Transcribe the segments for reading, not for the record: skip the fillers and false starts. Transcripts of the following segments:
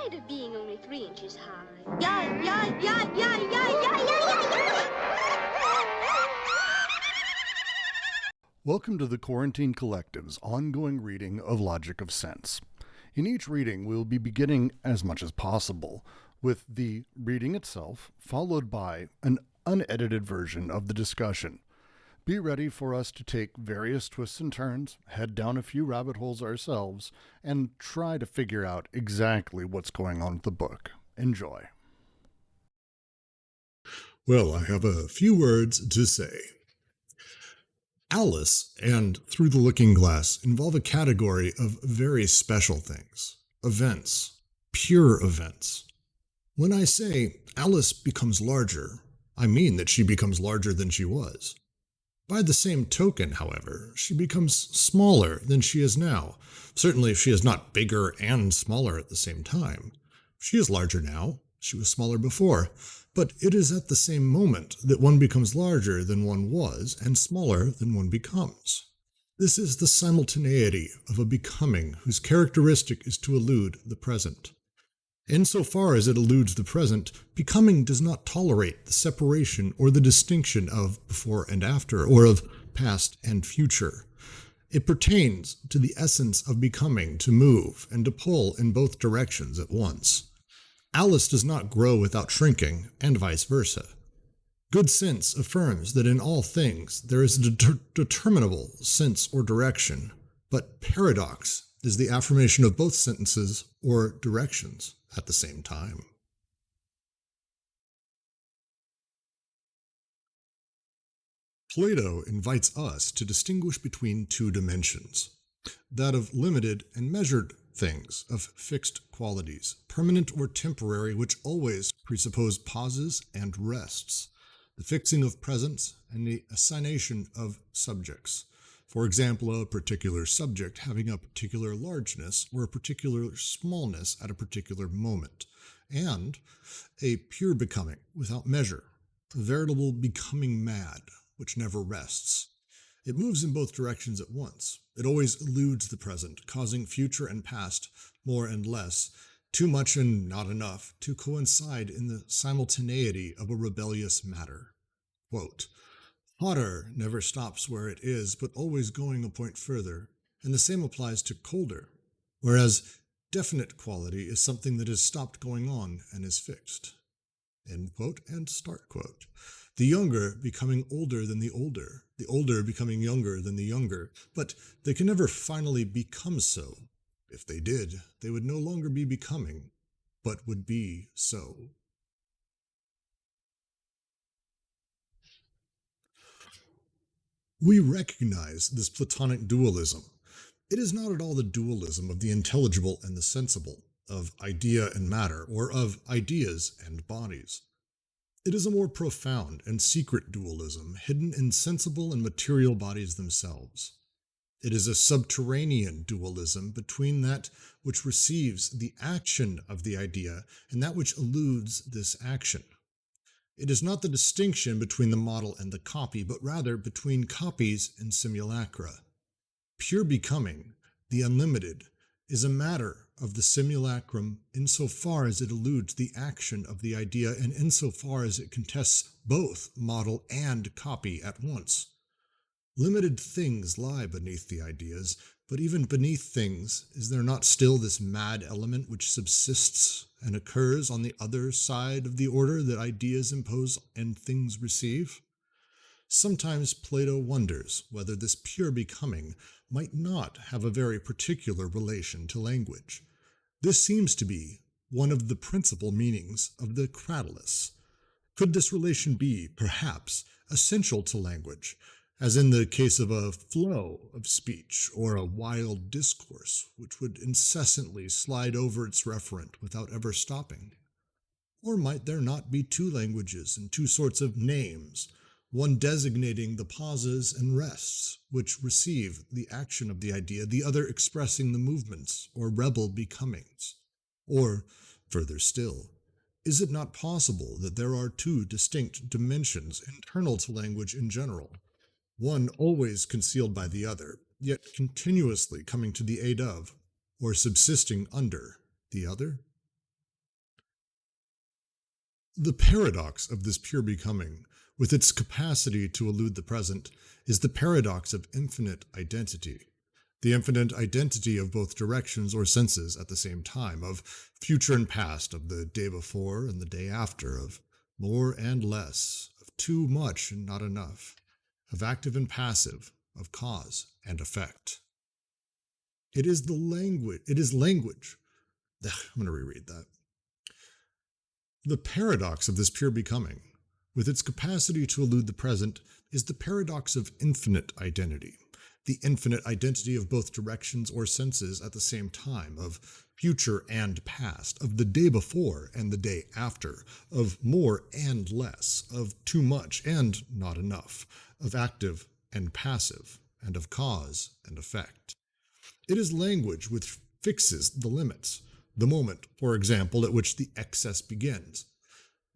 tired of being only 3 inches high. Welcome to the Quarantine Collective's ongoing reading of Logic of Sense. In each reading, we will be beginning, as much as possible, with the reading itself, followed by an unedited version of the discussion. Be ready for us to take various twists and turns, head down a few rabbit holes ourselves, and try to figure out exactly what's going on with the book. Enjoy. Well, I have a few words to say. Alice and Through the Looking Glass involve a category of very special things. Events. Pure events. When I say Alice becomes larger, I mean that she becomes larger than she was. By the same token, however, she becomes smaller than she is now. Certainly she is not bigger and smaller at the same time. She is larger now. She was smaller before. But it is at the same moment that one becomes larger than one was and smaller than one becomes. This is the simultaneity of a becoming whose characteristic is to elude the present. Insofar as it eludes the present, becoming does not tolerate the separation or the distinction of before and after, or of past and future. It pertains to the essence of becoming to move and to pull in both directions at once. Alice does not grow without shrinking, and vice versa. Good sense affirms that in all things there is a determinable sense or direction, but paradox is the affirmation of both sentences or directions at the same time. Plato invites us to distinguish between two dimensions, that of limited and measured things, of fixed qualities, permanent or temporary, which always presuppose pauses and rests, the fixing of presents and the assignation of subjects. For example, a particular subject having a particular largeness or a particular smallness at a particular moment, and a pure becoming without measure, a veritable becoming mad, which never rests. It moves in both directions at once. It always eludes the present, causing future and past, more and less, too much and not enough, to coincide in the simultaneity of a rebellious matter. Quote, "Hotter never stops where it is, but always going a point further, and the same applies to colder, whereas definite quality is something that has stopped going on and is fixed." End quote and start quote. The younger becoming older than the older becoming younger than the younger, but they can never finally become so. If they did, they would no longer be becoming, but would be so. We recognize this Platonic dualism. It is not at all the dualism of the intelligible and the sensible, of idea and matter, or of ideas and bodies. It is a more profound and secret dualism hidden in sensible and material bodies themselves. It is a subterranean dualism between that which receives the action of the idea and that which eludes this action. It is not the distinction between the model and the copy, but rather between copies and simulacra. Pure becoming, the unlimited, is a matter of the simulacrum insofar as it eludes the action of the idea and insofar as it contests both model and copy at once. Limited things lie beneath the ideas, but even beneath things, is there not still this mad element which subsists and occurs on the other side of the order that ideas impose and things receive? Sometimes Plato wonders whether this pure becoming might not have a very particular relation to language. This seems to be one of the principal meanings of the Cratylus. Could this relation be, perhaps, essential to language, as in the case of a flow of speech or a wild discourse which would incessantly slide over its referent without ever stopping? Or might there not be two languages and two sorts of names, one designating the pauses and rests which receive the action of the idea, the other expressing the movements or rebel becomings? Or, further still, is it not possible that there are two distinct dimensions internal to language in general, one always concealed by the other, yet continuously coming to the aid of, or subsisting under, the other? The paradox of this pure becoming, with its capacity to elude the present, is the paradox of infinite identity. The infinite identity of both directions or senses at the same time, of future and past, of the day before and the day after, of more and less, of too much and not enough, of active and passive, of cause and effect. It is language. I'm going to reread that. The paradox of this pure becoming, with its capacity to elude the present, is the paradox of infinite identity. The infinite identity of both directions or senses at the same time, of future and past, of the day before and the day after, of more and less, of too much and not enough, of active and passive, and of cause and effect. It is language which fixes the limits, the moment, for example, at which the excess begins.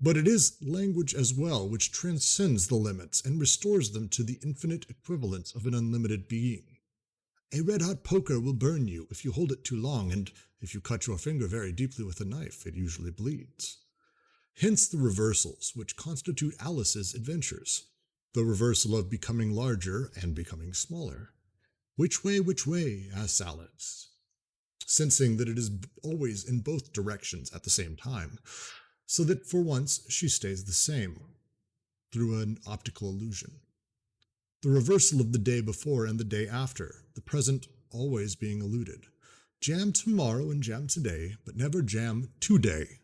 But it is language as well which transcends the limits and restores them to the infinite equivalence of an unlimited being. A red-hot poker will burn you if you hold it too long, and if you cut your finger very deeply with a knife, it usually bleeds. Hence the reversals which constitute Alice's adventures, the reversal of becoming larger and becoming smaller. Which way, asks Alice, sensing that it is always in both directions at the same time, so that for once she stays the same, through an optical illusion. The reversal of the day before and the day after, the present always being eluded. Jam tomorrow and jam today, but never jam today.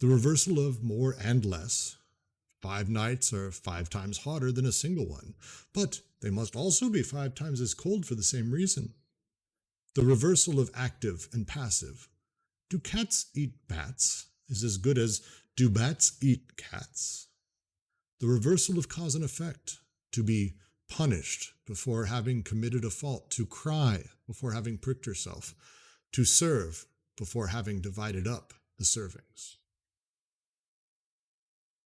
The reversal of more and less. 5 nights are 5 times hotter than a single one, but they must also be 5 times as cold for the same reason. The reversal of active and passive. Do cats eat bats? Is as good as do bats eat cats? The reversal of cause and effect. To be punished before having committed a fault, to cry before having pricked herself, to serve before having divided up the servings.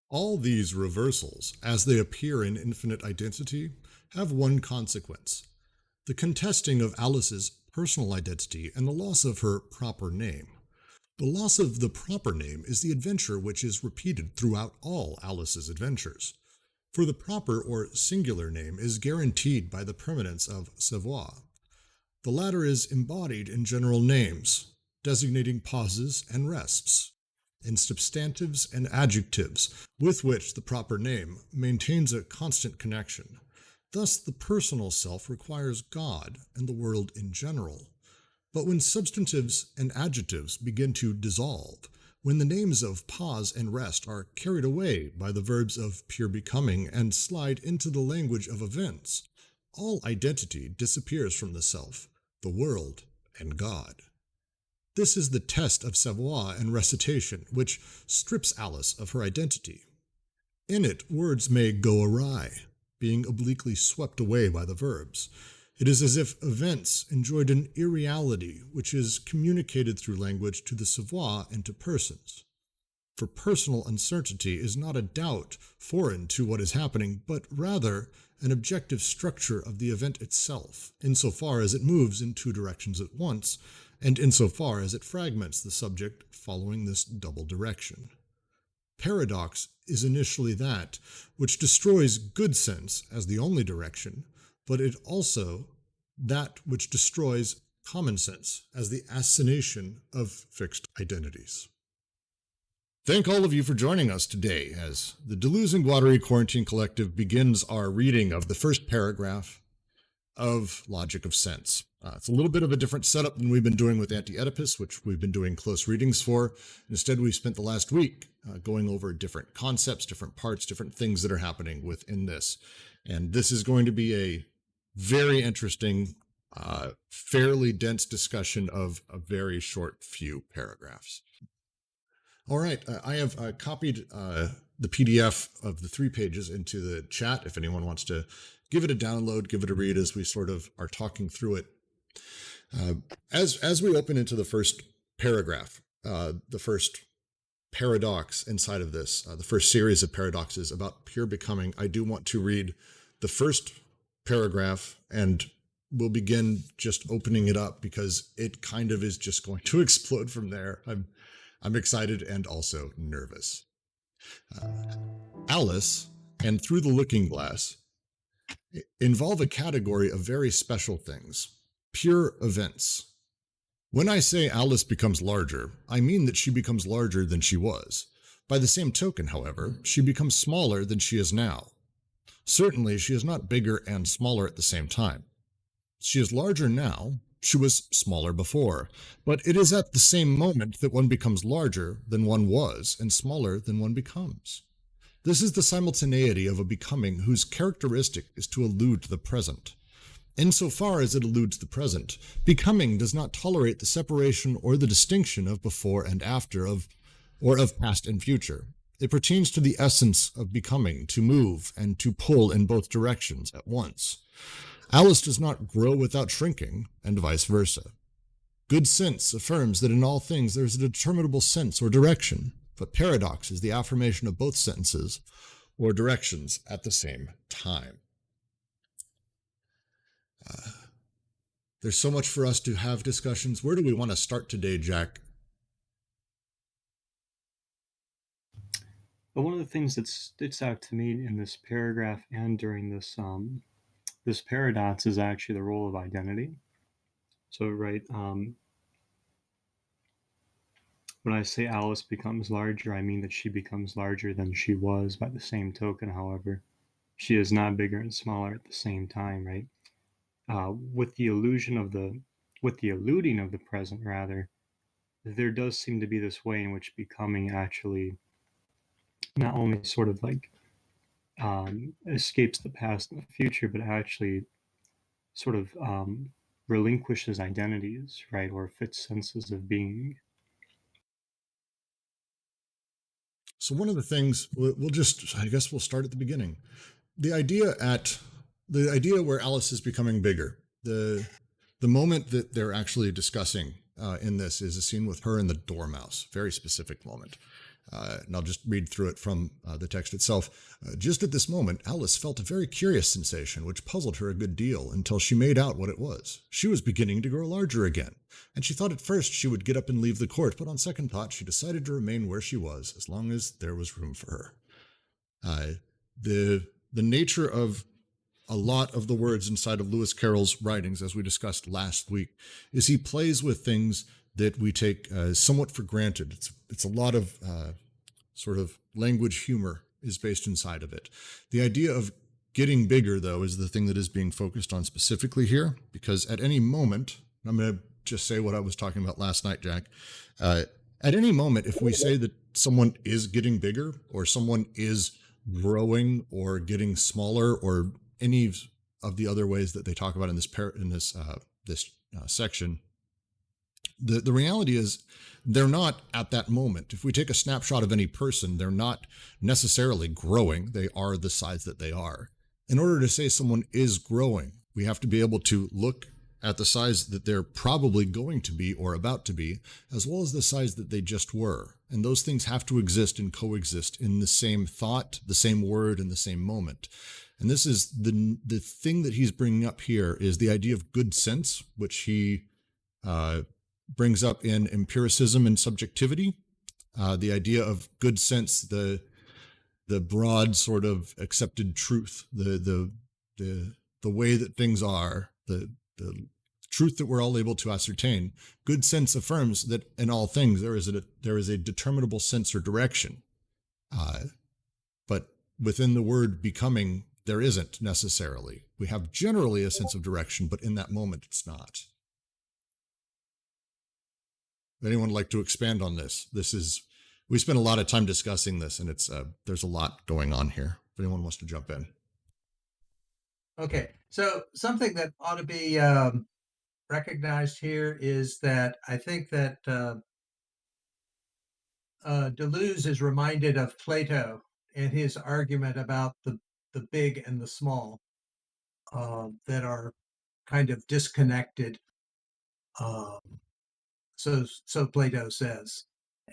All these reversals, as they appear in infinite identity, have one consequence: the contesting of Alice's personal identity and the loss of her proper name. The loss of the proper name is the adventure which is repeated throughout all Alice's adventures, for the proper or singular name is guaranteed by the permanence of Savoir. The latter is embodied in general names, designating pauses and rests, in substantives and adjectives with which the proper name maintains a constant connection. Thus the personal self requires God and the world in general. But when substantives and adjectives begin to dissolve, when the names of pause and rest are carried away by the verbs of pure becoming and slide into the language of events, all identity disappears from the self, the world, and God. This is the test of savoir and recitation, which strips Alice of her identity. In it, words may go awry, being obliquely swept away by the verbs. It is as if events enjoyed an irreality which is communicated through language to the savoir and to persons. For personal uncertainty is not a doubt foreign to what is happening, but rather an objective structure of the event itself, insofar as it moves in 2 directions at once, and insofar as it fragments the subject following this double direction. Paradox is initially that which destroys good sense as the only direction, but it also that which destroys common sense as the assignation of fixed identities. Thank all of you for joining us today as the Deleuze and Guattari Quarantine Collective begins our reading of the first paragraph of Logic of Sense. It's a little bit of a different setup than we've been doing with Anti-Oedipus, which we've been doing close readings for. Instead, we spent the last week going over different concepts, different parts, different things that are happening within this. And this is going to be a very interesting, fairly dense discussion of a very short few paragraphs. All right, I have copied the PDF of the 3 pages into the chat if anyone wants to give it a download, give it a read as we sort of are talking through it. As we open into the first paragraph, the first paradox inside of this, the first series of paradoxes about pure becoming, I do want to read the first paragraph, and we'll begin just opening it up because it kind of is just going to explode from there. I'm excited and also nervous. Alice and Through the Looking Glass involve a category of very special things, pure events. When I say Alice becomes larger, I mean that she becomes larger than she was. By the same token, however, she becomes smaller than she is now. Certainly, she is not bigger and smaller at the same time. She is larger now, she was smaller before, but it is at the same moment that one becomes larger than one was and smaller than one becomes. This is the simultaneity of a becoming whose characteristic is to allude to the present. Insofar as it alludes the present, becoming does not tolerate the separation or the distinction of before and after, or of past and future. It pertains to the essence of becoming, to move and to pull in both directions at once. Alice does not grow without shrinking, and vice versa. Good sense affirms that in all things there is a determinable sense or direction, but paradox is the affirmation of both sentences or directions at the same time. There's so much for us to have discussions. Where do we want to start today, Jack? But one of the things that sticks out to me in this paragraph and during this this paradox is actually the role of identity. So, right, when I say Alice becomes larger, I mean that she becomes larger than she was. By the same token, however, she is not bigger and smaller at the same time, right? With the alluding of the present, rather, there does seem to be this way in which becoming actually not only sort of like escapes the past and the future, but actually sort of relinquishes identities, right, or fits senses of being. So one of the things I guess we'll start at the beginning. The idea where Alice is becoming bigger, the moment that they're actually discussing in this is a scene with her and the dormouse, very specific moment. And I'll just read through it from the text itself. Just at this moment, Alice felt a very curious sensation which puzzled her a good deal until she made out what it was. She was beginning to grow larger again, and she thought at first she would get up and leave the court, but on second thought she decided to remain where she was as long as there was room for her. The nature of a lot of the words inside of Lewis Carroll's writings, as we discussed last week, is he plays with things that we take somewhat for granted. It's a lot of sort of language humor is based inside of it. The idea of getting bigger, though, is the thing that is being focused on specifically here, because at any moment, I'm going to just say what I was talking about last night, Jack. At any moment, if we say that someone is getting bigger or someone is growing or getting smaller or any of the other ways that they talk about in this section, the reality is they're not at that moment. If we take a snapshot of any person, they're not necessarily growing. They are the size that they are. In order to say someone is growing, we have to be able to look at the size that they're probably going to be or about to be, as well as the size that they just were. And those things have to exist and coexist in the same thought, the same word, and the same moment. And this is the thing that he's bringing up here is the idea of good sense, which he brings up in empiricism and subjectivity. The idea of good sense, the broad sort of accepted truth, the way that things are, the truth that we're all able to ascertain. Good sense affirms that in all things there is a determinable sense or direction, but within the word becoming there isn't necessarily. We have generally a sense of direction, but in that moment it's not. Would anyone like to expand on this? We spent a lot of time discussing this, and there's a lot going on here. If anyone wants to jump in. Okay, so something that ought to be recognized here is that I think that Deleuze is reminded of Plato and his argument about the big and the small that are kind of disconnected. So Plato says,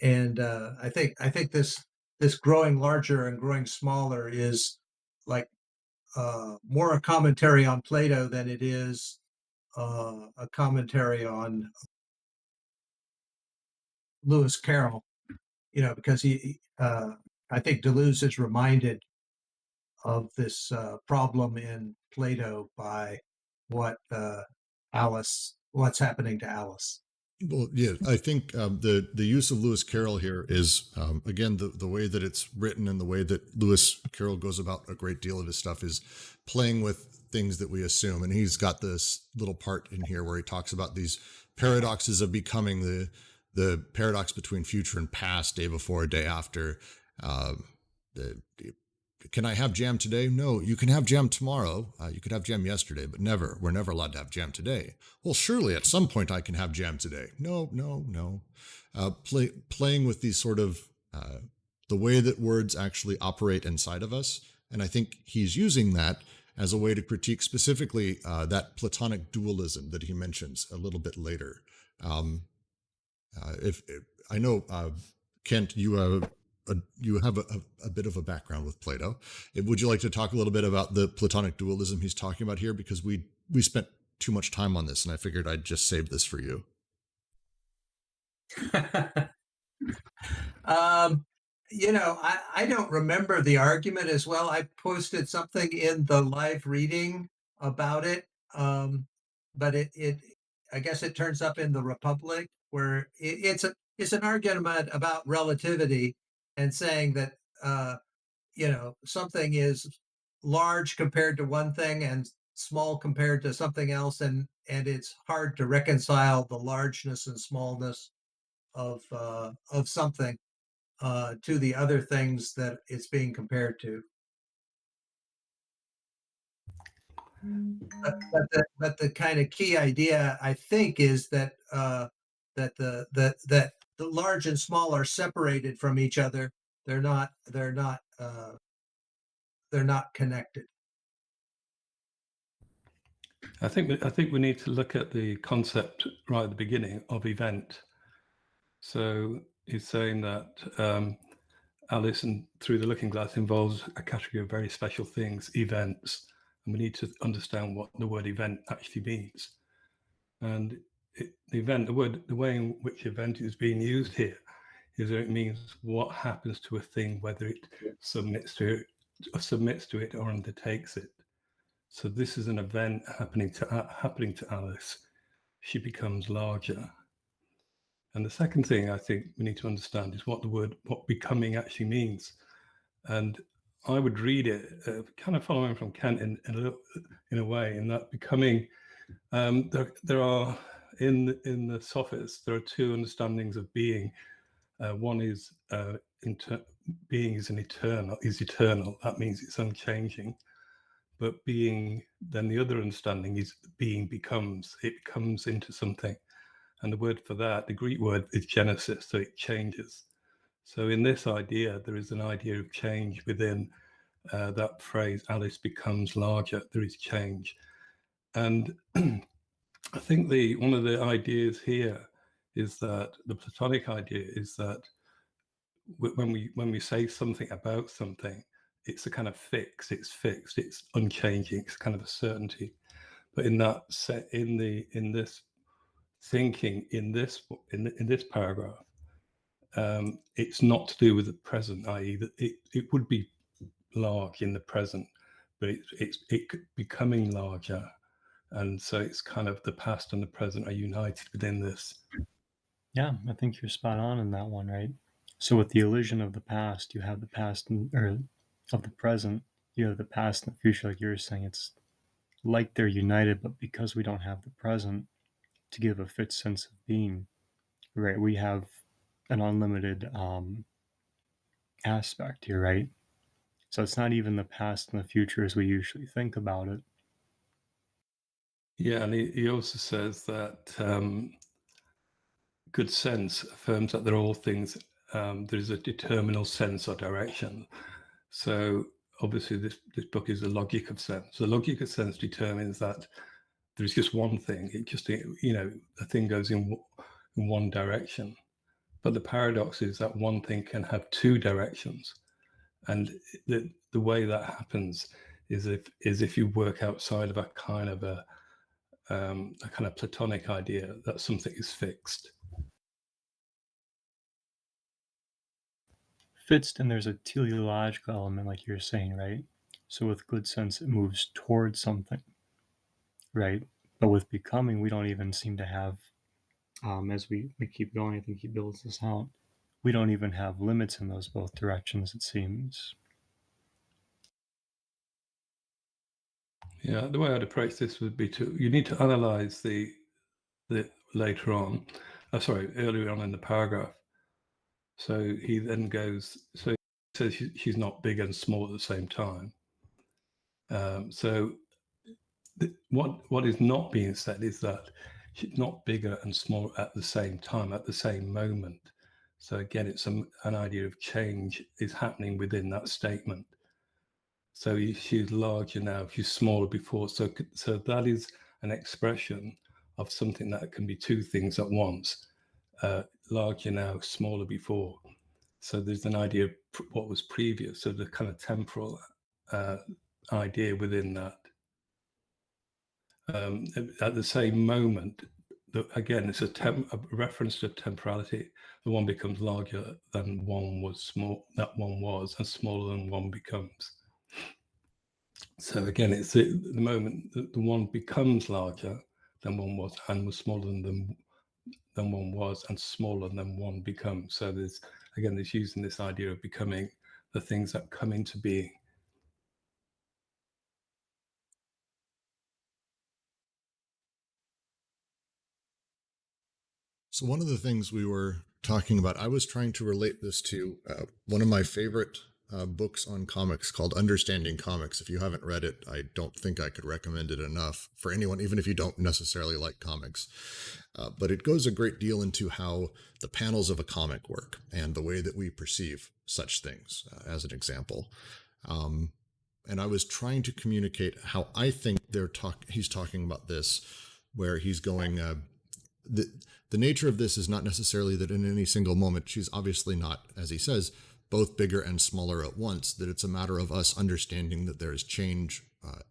and I think this growing larger and growing smaller is like more a commentary on Plato than it is a commentary on Lewis Carroll, because I think Deleuze is reminded of this problem in Plato by what's happening to Alice. Well, yeah, I think the use of Lewis Carroll here is again the way that it's written and the way that Lewis Carroll goes about a great deal of his stuff is playing with things that we assume. And he's got this little part in here where he talks about these paradoxes of becoming, the paradox between future and past, day before, day after. The Can I have jam today? No, you can have jam tomorrow. You could have jam yesterday, but never. We're never allowed to have jam today. Well, surely at some point I can have jam today. No, no, no. Playing with these sort of the way that words actually operate inside of us. And I think he's using that as a way to critique specifically that Platonic dualism that he mentions a little bit later. If I know, Kent, you have a bit of a background with Plato. Would you like to talk a little bit about the Platonic dualism he's talking about here? Because we spent too much time on this, and I figured I'd just save this for you. I don't remember the argument as well. I posted something in the live reading about it, but I guess it turns up in the Republic, where it's an argument about relativity and saying that something is large compared to one thing and small compared to something else, and it's hard to reconcile the largeness and smallness of something to the other things that it's being compared to. But the kind of key idea, I think, is that that the large and small are separated from each other. They're not connected. I think we need to look at the concept right at the beginning of event. So he's saying that Alice and Through the Looking Glass involves a category of very special things, events, and we need to understand what the word event actually means. And the way in which event is being used here is that it means what happens to a thing, whether it submits to it or undertakes it. So this is an event happening to Alice. She becomes larger. And the second thing I think we need to understand is what becoming actually means. And I would read it kind of following from Kant in a way, in that becoming, there are in the Sophists, there are two understandings of being. One is being is eternal. That means it's unchanging. But being, then the other understanding is being becomes into something. And the word for that, the Greek word, is genesis, so it changes. So in this idea, there is an idea of change within that phrase, Alice becomes larger, there is change. And I think one of the ideas here is that the Platonic idea is that when we say something about something, it's a kind of fixed, it's unchanging, it's kind of a certainty. But in this thinking in this paragraph, it's not to do with the present, i.e. that it would be large in the present, but it's becoming larger, and so it's kind of the past and the present are united within this. Yeah, I think you're spot on in that one, right? So with the illusion of the past, you have the past, or of the present, you have the past and the future, like you were saying. It's like they're united, but because we don't have the present to give a fit sense of being, right, we have an unlimited aspect here, right? So it's not even the past and the future as we usually think about it. Yeah, and he also says that good sense affirms that they're all things, there's a determinal sense or direction. So obviously this book is the logic of sense. The logic of sense determines that there's just one thing. It just, the thing goes in one direction. But the paradox is that one thing can have two directions. And the way that happens is if you work outside of a kind of Platonic idea that something is fixed. fits, then there's a teleological element, like you're saying, right? So with good sense, it moves towards something, right? But with becoming, we don't even seem to have, as we keep going, I think he builds this out, we don't even have limits in those both directions, it seems. Yeah, the way I'd approach this would be you need to analyze the later on, earlier on in the paragraph. So he then goes, so he says she's not big and small at the same time. What is not being said is that she's not bigger and smaller at the same time, at the same moment. So again, it's an idea of change is happening within that statement. So she's larger now, she's smaller before. So that is an expression of something that can be two things at once. Larger now, smaller before. So there's an idea of what was previous, so the kind of temporal idea within that. At the same moment, again, it's a reference to temporality. The one becomes larger than one was that one was, and smaller than one becomes. So again, it's the moment that the one becomes larger than one was, and was smaller than one was, and smaller than one becomes. So there's using this idea of becoming the things that come into being. So one of the things we were talking about, I was trying to relate this to one of my favorite books on comics called Understanding Comics. If you haven't read it, I don't think I could recommend it enough for anyone, even if you don't necessarily like comics. But it goes a great deal into how the panels of a comic work and the way that we perceive such things, as an example. And I was trying to communicate how I think he's talking about this, where he's going, the nature of this is not necessarily that in any single moment, she's obviously not, as he says, both bigger and smaller at once, that it's a matter of us understanding that there is change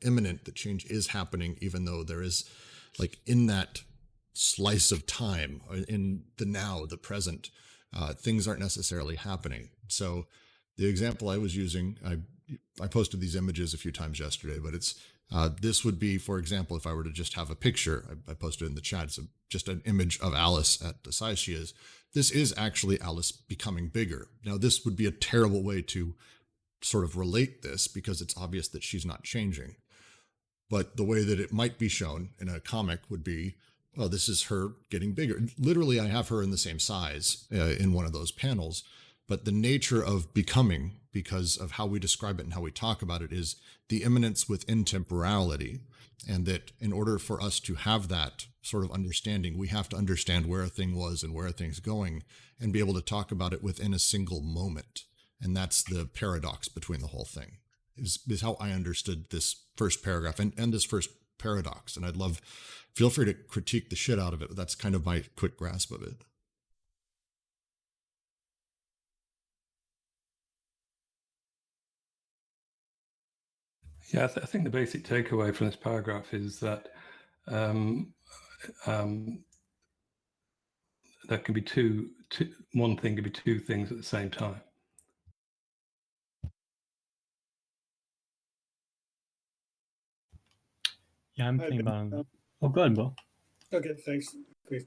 imminent, that change is happening, even though there is, like, in that slice of time, in the now, the present, things aren't necessarily happening. So the example I was using, I posted these images a few times yesterday, but it's this would be, for example, if I were to just have a picture, I posted it in the chat, it's just an image of Alice at the size she is. This is actually Alice becoming bigger. Now, this would be a terrible way to sort of relate this because it's obvious that she's not changing. But the way that it might be shown in a comic would be, oh, this is her getting bigger. Literally, I have her in the same size in one of those panels. But the nature of becoming, because of how we describe it and how we talk about it, is the immanence within temporality. And that in order for us to have that sort of understanding, we have to understand where a thing was and where a thing's going and be able to talk about it within a single moment. And that's the paradox between the whole thing, is how I understood this first paragraph and this first paradox. And feel free to critique the shit out of it, but that's kind of my quick grasp of it. Yeah, I think the basic takeaway from this paragraph is that there can be one thing can be two things at the same time. Yeah, I'm thinking about. Oh, go ahead, Bill. Okay, thanks,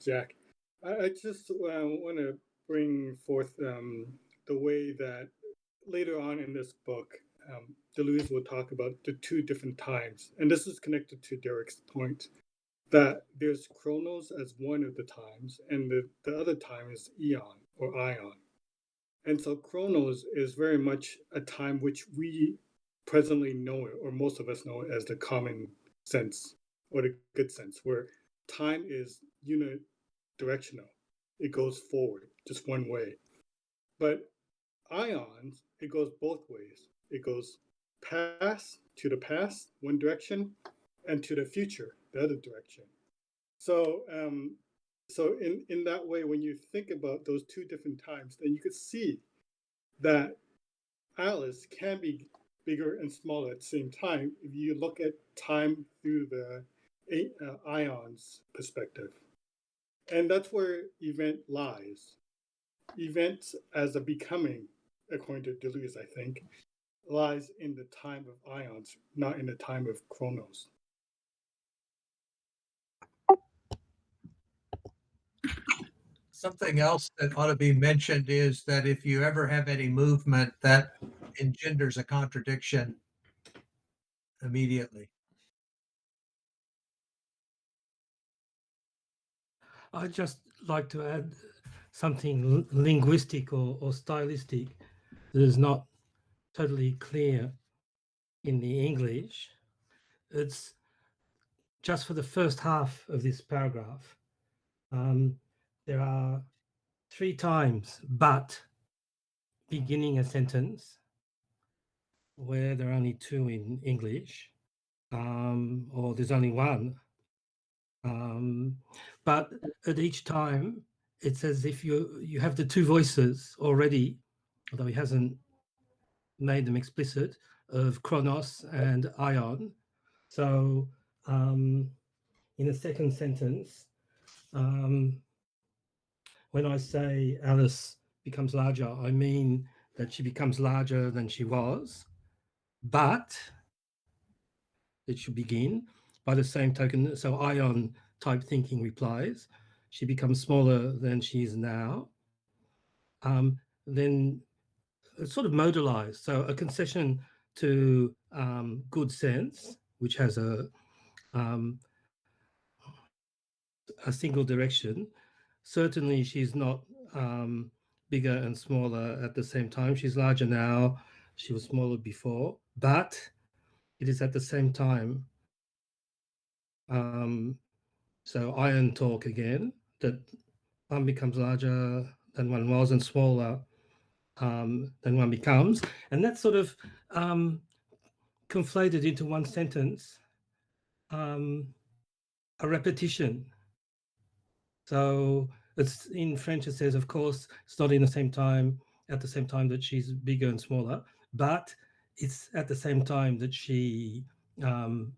Jack. I just want to bring forth the way that later on in this book, Deleuze will talk about the two different times. And this is connected to Derek's point that there's chronos as one of the times, and the other time is eon or ion. And so chronos is very much a time which we presently know it, or most of us know it as the common sense or the good sense, where time is unidirectional. It goes forward, just one way. But ions, it goes both ways. It goes past, one direction, and to the future, the other direction. So in that way, when you think about those two different times, then you could see that Alice can be bigger and smaller at the same time if you look at time through the ions perspective. And that's where event lies. Event as a becoming according to Deleuze, I think, lies in the time of ions, not in the time of chronos. Something else that ought to be mentioned is that if you ever have any movement, that engenders a contradiction immediately. I'd just like to add something linguistic or stylistic that is not totally clear in the English. It's just for the first half of this paragraph. There are 3 times but beginning a sentence where there are only 2 in English, or there's only 1. But at each time, it's as if you have the 2 voices already, although he hasn't made them explicit, of chronos and ion. So in the second sentence, when I say Alice becomes larger, I mean that she becomes larger than she was, but it should begin by the same token. So ion type thinking replies, she becomes smaller than she is now. Then it's sort of modalized. So a concession to good sense, which has a single direction. Certainly she's not bigger and smaller at the same time. She's larger now. She was smaller before, but it is at the same time. So iron talk again, that one becomes larger than one was and smaller than one becomes. And that's sort of conflated into one sentence, a repetition. So it's in French, it says, of course, it's not in the same time, at the same time that she's bigger and smaller, but it's at the same time that she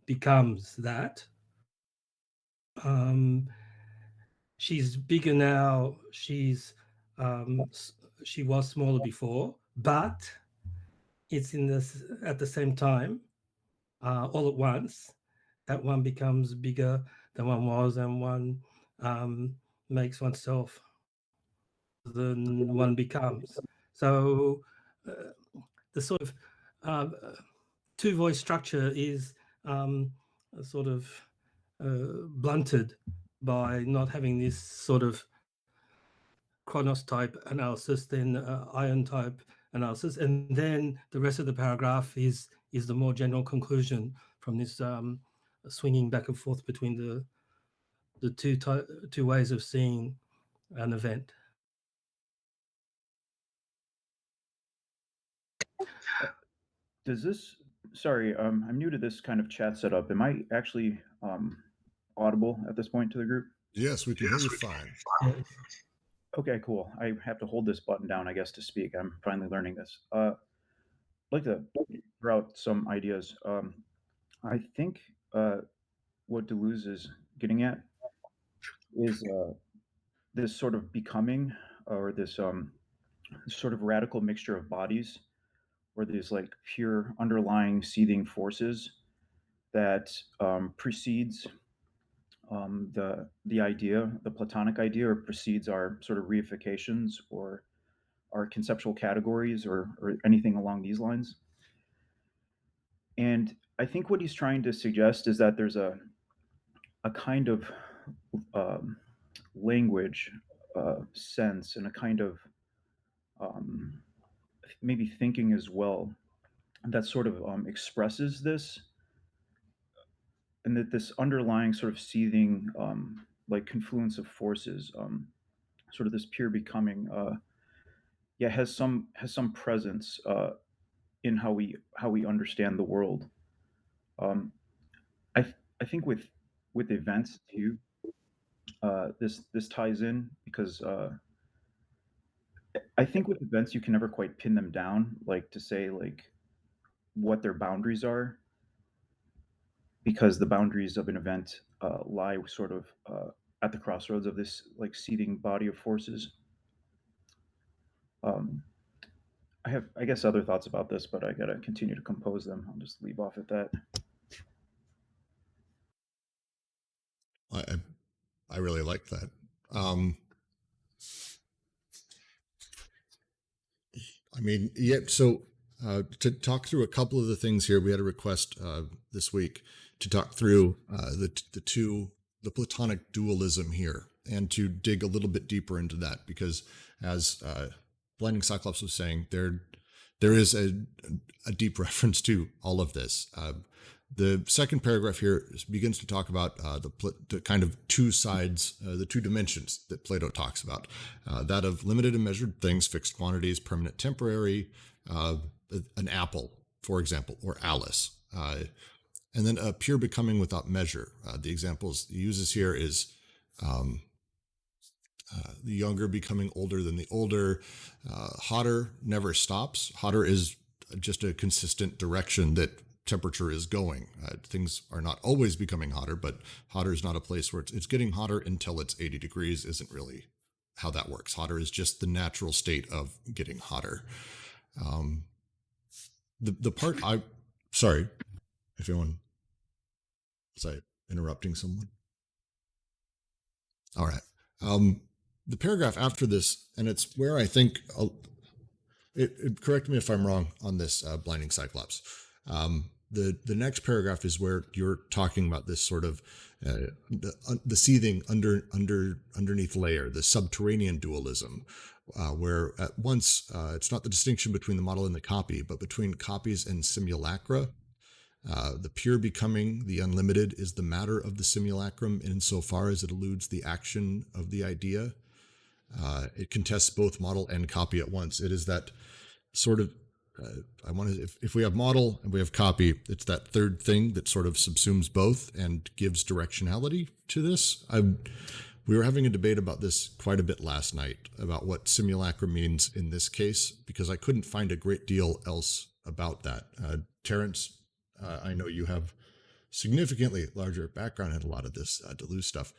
becomes that. She's bigger now, she was smaller before, but it's in this at the same time, all at once, that one becomes bigger than one was, and one makes oneself than one becomes. So the sort of 2-voice structure is sort of blunted by not having this sort of chronos type analysis, then ion type analysis, and then the rest of the paragraph is the more general conclusion from this swinging back and forth between the two ways of seeing an event. Does this, sorry, I'm new to this kind of chat setup. Am I actually audible at this point to the group? Yes, we can hear you fine. Okay, cool. I have to hold this button down, I guess, to speak. I'm finally learning this. I'd like to throw out some ideas. I think what Deleuze is getting at is this sort of becoming, or this sort of radical mixture of bodies, where there's like pure underlying seething forces that precedes the idea, the Platonic idea, or precedes our sort of reifications or our conceptual categories or anything along these lines. And I think what he's trying to suggest is that there's a kind of language sense and a kind of maybe thinking as well that sort of expresses this, and that this underlying sort of seething like confluence of forces, sort of this pure becoming, has some presence in how we understand the world. I think with events too, this ties in because I think with events you can never quite pin them down, like to say like what their boundaries are, because the boundaries of an event lie sort of at the crossroads of this like seething body of forces. have, I guess, other thoughts about this, but I gotta continue to compose them. I'll just leave off at that. I really like that. I mean, so to talk through a couple of the things here, we had a request this week to talk through the Platonic dualism here, and to dig a little bit deeper into that, because as Blinding Cyclops was saying, there is a deep reference to all of this. The second paragraph here begins to talk about the kind of two sides, the two dimensions that Plato talks about, that of limited and measured things, fixed quantities, permanent, temporary, an apple, for example, or Alice, and then a pure becoming without measure. The examples he uses here is the younger becoming older than the older. Hotter never stops. Hotter is just a consistent direction that temperature is going. Things are not always becoming hotter, but hotter is not a place where it's getting hotter until it's 80 degrees isn't really how that works. Hotter is just the natural state of getting hotter. The part sorry, if anyone, was I interrupting someone? All right. The paragraph after this, and it's where I think, correct me if I'm wrong on this, Blinding Cyclops. The next paragraph is where you're talking about this sort of the seething underneath layer, the subterranean dualism, where at once it's not the distinction between the model and the copy, but between copies and simulacra. The pure becoming, the unlimited, is the matter of the simulacrum insofar as it eludes the action of the idea. It contests both model and copy at once. It is that sort of, if we have model and we have copy, it's that third thing that sort of subsumes both and gives directionality to this. We were having a debate about this quite a bit last night, about what simulacra means in this case, because I couldn't find a great deal else about that. Terrence, I know you have significantly larger background in a lot of this Deleuze stuff.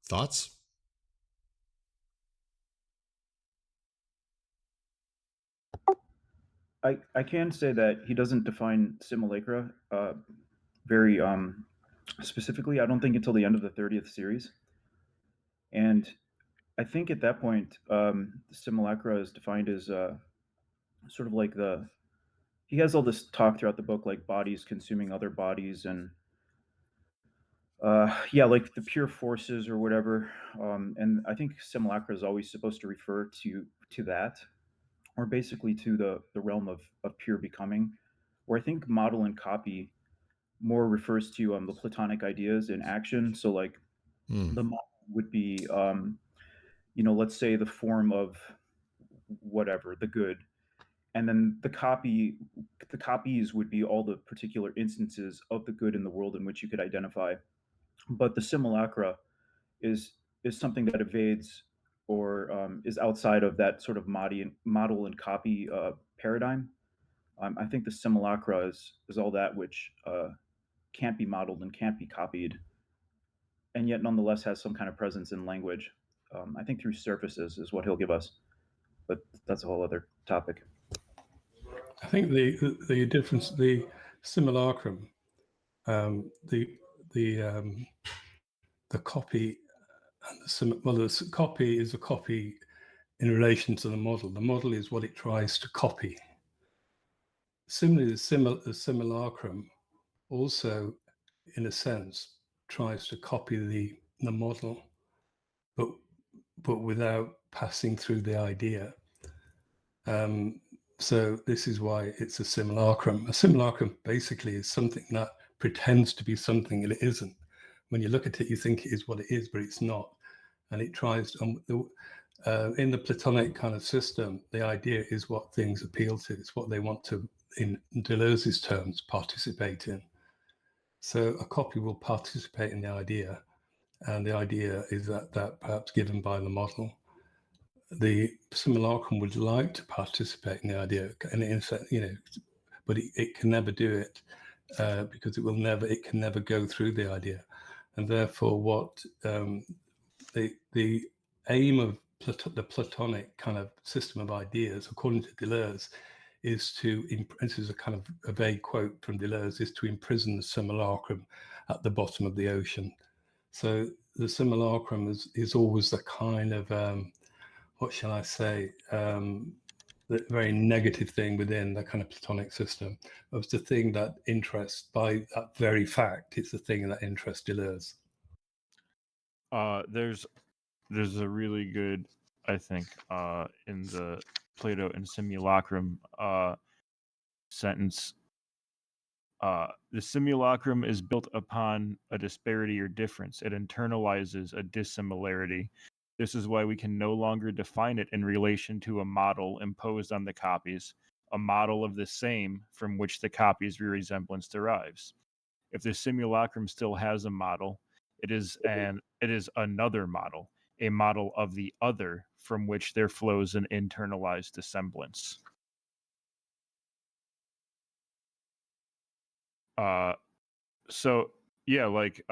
Thoughts? I can say that he doesn't define simulacra very specifically, I don't think, until the end of the 30th series. And I think at that point, simulacra is defined as sort of like he has all this talk throughout the book, like bodies consuming other bodies, and yeah, like the pure forces or whatever. And I think simulacra is always supposed to refer to that, or basically to the realm of pure becoming, where I think model and copy more refers to the Platonic ideas in action. So like the model would be, let's say the form of whatever, the good. And then the copies would be all the particular instances of the good in the world in which you could identify. But the simulacra is something that evades or is outside of that sort of model and copy paradigm. I think the simulacra is all that which can't be modeled and can't be copied, and yet nonetheless has some kind of presence in language. I think through surfaces is what he'll give us, but that's a whole other topic. I think the difference, the simulacrum, the copy, and the copy is a copy in relation to the model. The model is what it tries to copy. Similarly, the simulacrum also, in a sense, tries to copy the model, but without passing through the idea. So this is why it's a simulacrum. A simulacrum basically is something that pretends to be something and it isn't. When you look at it, you think it is what it is, but it's not. And it tries to, in the Platonic kind of system, the idea is what things appeal to. It's what they want to, in Deleuze's terms, participate in. So a copy will participate in the idea, and the idea is that perhaps given by the model. The simulacrum would like to participate in the idea, and but it can never do it because it can never go through the idea, and therefore, what the aim of the Platonic kind of system of ideas, according to Deleuze, is to, this is a kind of a vague quote from Deleuze, is to imprison the simulacrum at the bottom of the ocean. So the simulacrum is always the kind of, what shall I say, the very negative thing within the kind of Platonic system. It was the thing that interests, by that very fact, it's the thing that interests Deleuze. There's a really good, I think, in the Plato and Simulacrum sentence. The simulacrum is built upon a disparity or difference. It internalizes a dissimilarity. This is why we can no longer define it in relation to a model imposed on the copies, a model of the same from which the copy's resemblance derives. If the simulacrum still has a model, it is another model, a model of the other from which there flows an internalized dissemblance. So yeah, like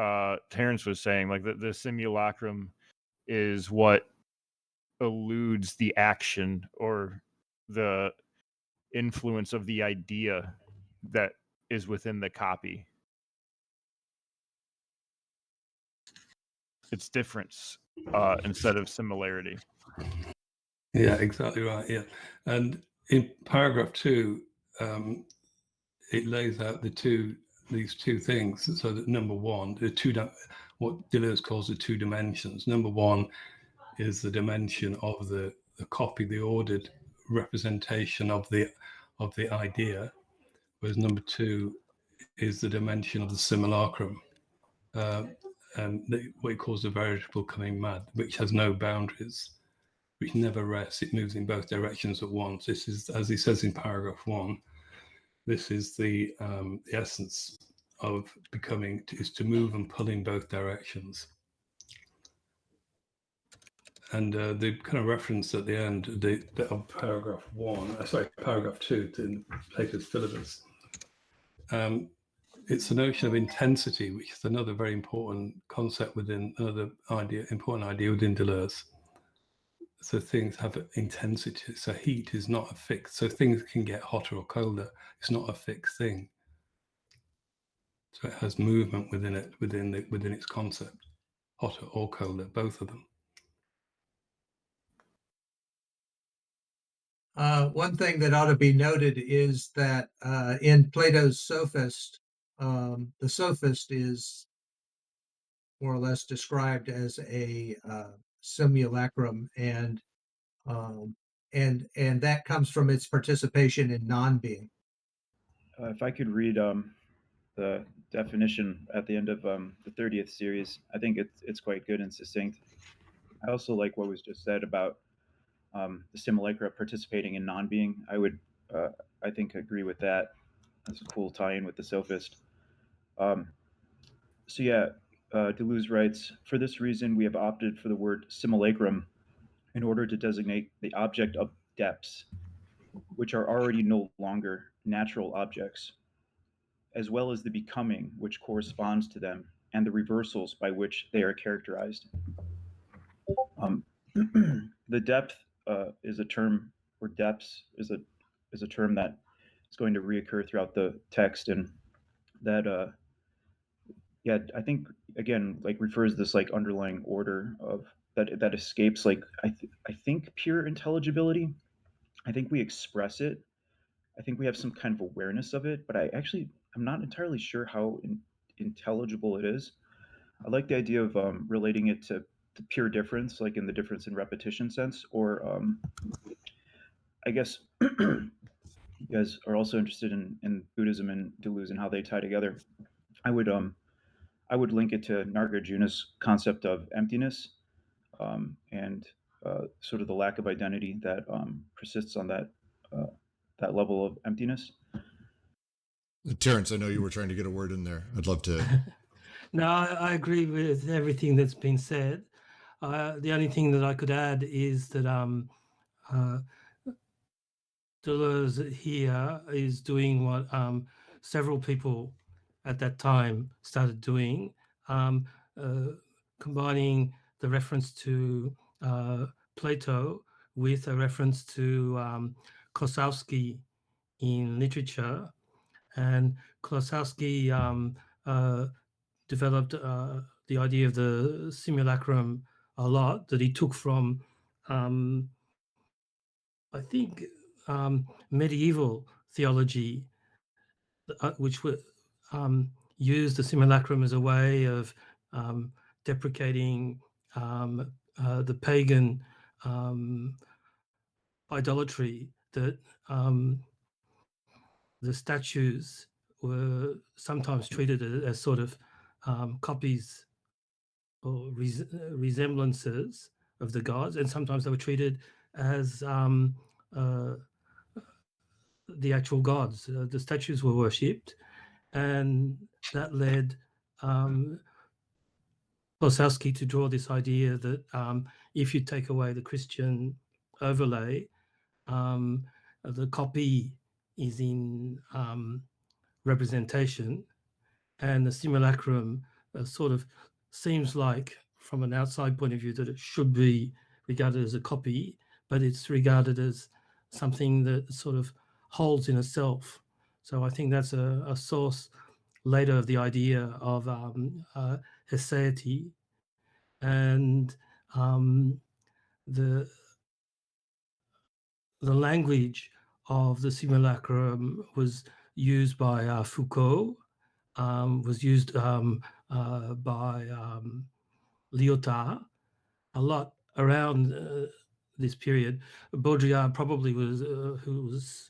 Terrence was saying, like the simulacrum is what eludes the action or the influence of the idea that is within the copy. It's difference instead of similarity. Yeah, exactly right. Yeah, and in paragraph 2, it lays out these two things. So that number one, what Deleuze calls the two dimensions. Number one is the dimension of the copy, the ordered representation of the idea, whereas number two is the dimension of the simulacrum, and what he calls the veritable coming mad, which has no boundaries, which never rests. It moves in both directions at once. This is, as he says in paragraph 1, this is the essence of becoming, is to move and pull in both directions. And the kind of reference at the end of paragraph 2 to Plato's Philebus, it's the notion of intensity, which is another very important concept within important idea within Deleuze. So things have intensity. So heat is not a fixed. So things can get hotter or colder. It's not a fixed thing. So it has movement within it, within its concept, hotter or colder, both of them. One thing that ought to be noted is that in Plato's Sophist, the sophist is more or less described as a simulacrum, and that comes from its participation in non-being. If I could read the definition at the end of the 30th series, I think it's quite good and succinct. I also like what was just said about the simulacra participating in non-being. I would, I think, agree with that. That's a cool tie-in with the sophist. So yeah, Deleuze writes, for this reason, we have opted for the word simulacrum in order to designate the object of depths, which are already no longer natural objects, as well as the becoming which corresponds to them and the reversals by which they are characterized. The depth is a term, or depths is a term that is going to reoccur throughout the text, and that yeah, I think again like refers this like underlying order of that escapes like I think pure intelligibility. I think we express it. I think we have some kind of awareness of it, but I'm not entirely sure how intelligible it is. I like the idea of relating it to pure difference, like in the difference in repetition sense, or I guess you guys are also interested in Buddhism and Deleuze and how they tie together. I would link it to Nagarjuna's concept of emptiness, and sort of the lack of identity that persists on that level of emptiness. Terrence, I know you were trying to get a word in there. I'd love to. No, I agree with everything that's been said. The only thing that I could add is that Deleuze here is doing what several people at that time started doing, combining the reference to Plato with a reference to Kossowski in literature, and Kossowski developed the idea of the simulacrum a lot, that he took from, I think, medieval theology, which were used the simulacrum as a way of deprecating the pagan idolatry, that the statues were sometimes treated as sort of copies or resemblances of the gods, and sometimes they were treated as the actual gods. The statues were worshipped, and that led Klosowski to draw this idea that if you take away the Christian overlay, the copy is in representation, and the simulacrum sort of seems like, from an outside point of view, that it should be regarded as a copy, but it's regarded as something that sort of holds in itself. So I think that's a source later of the idea of aseity, and the language of the simulacrum was used by Foucault, was used by Lyotard a lot around this period. Baudrillard probably was, who was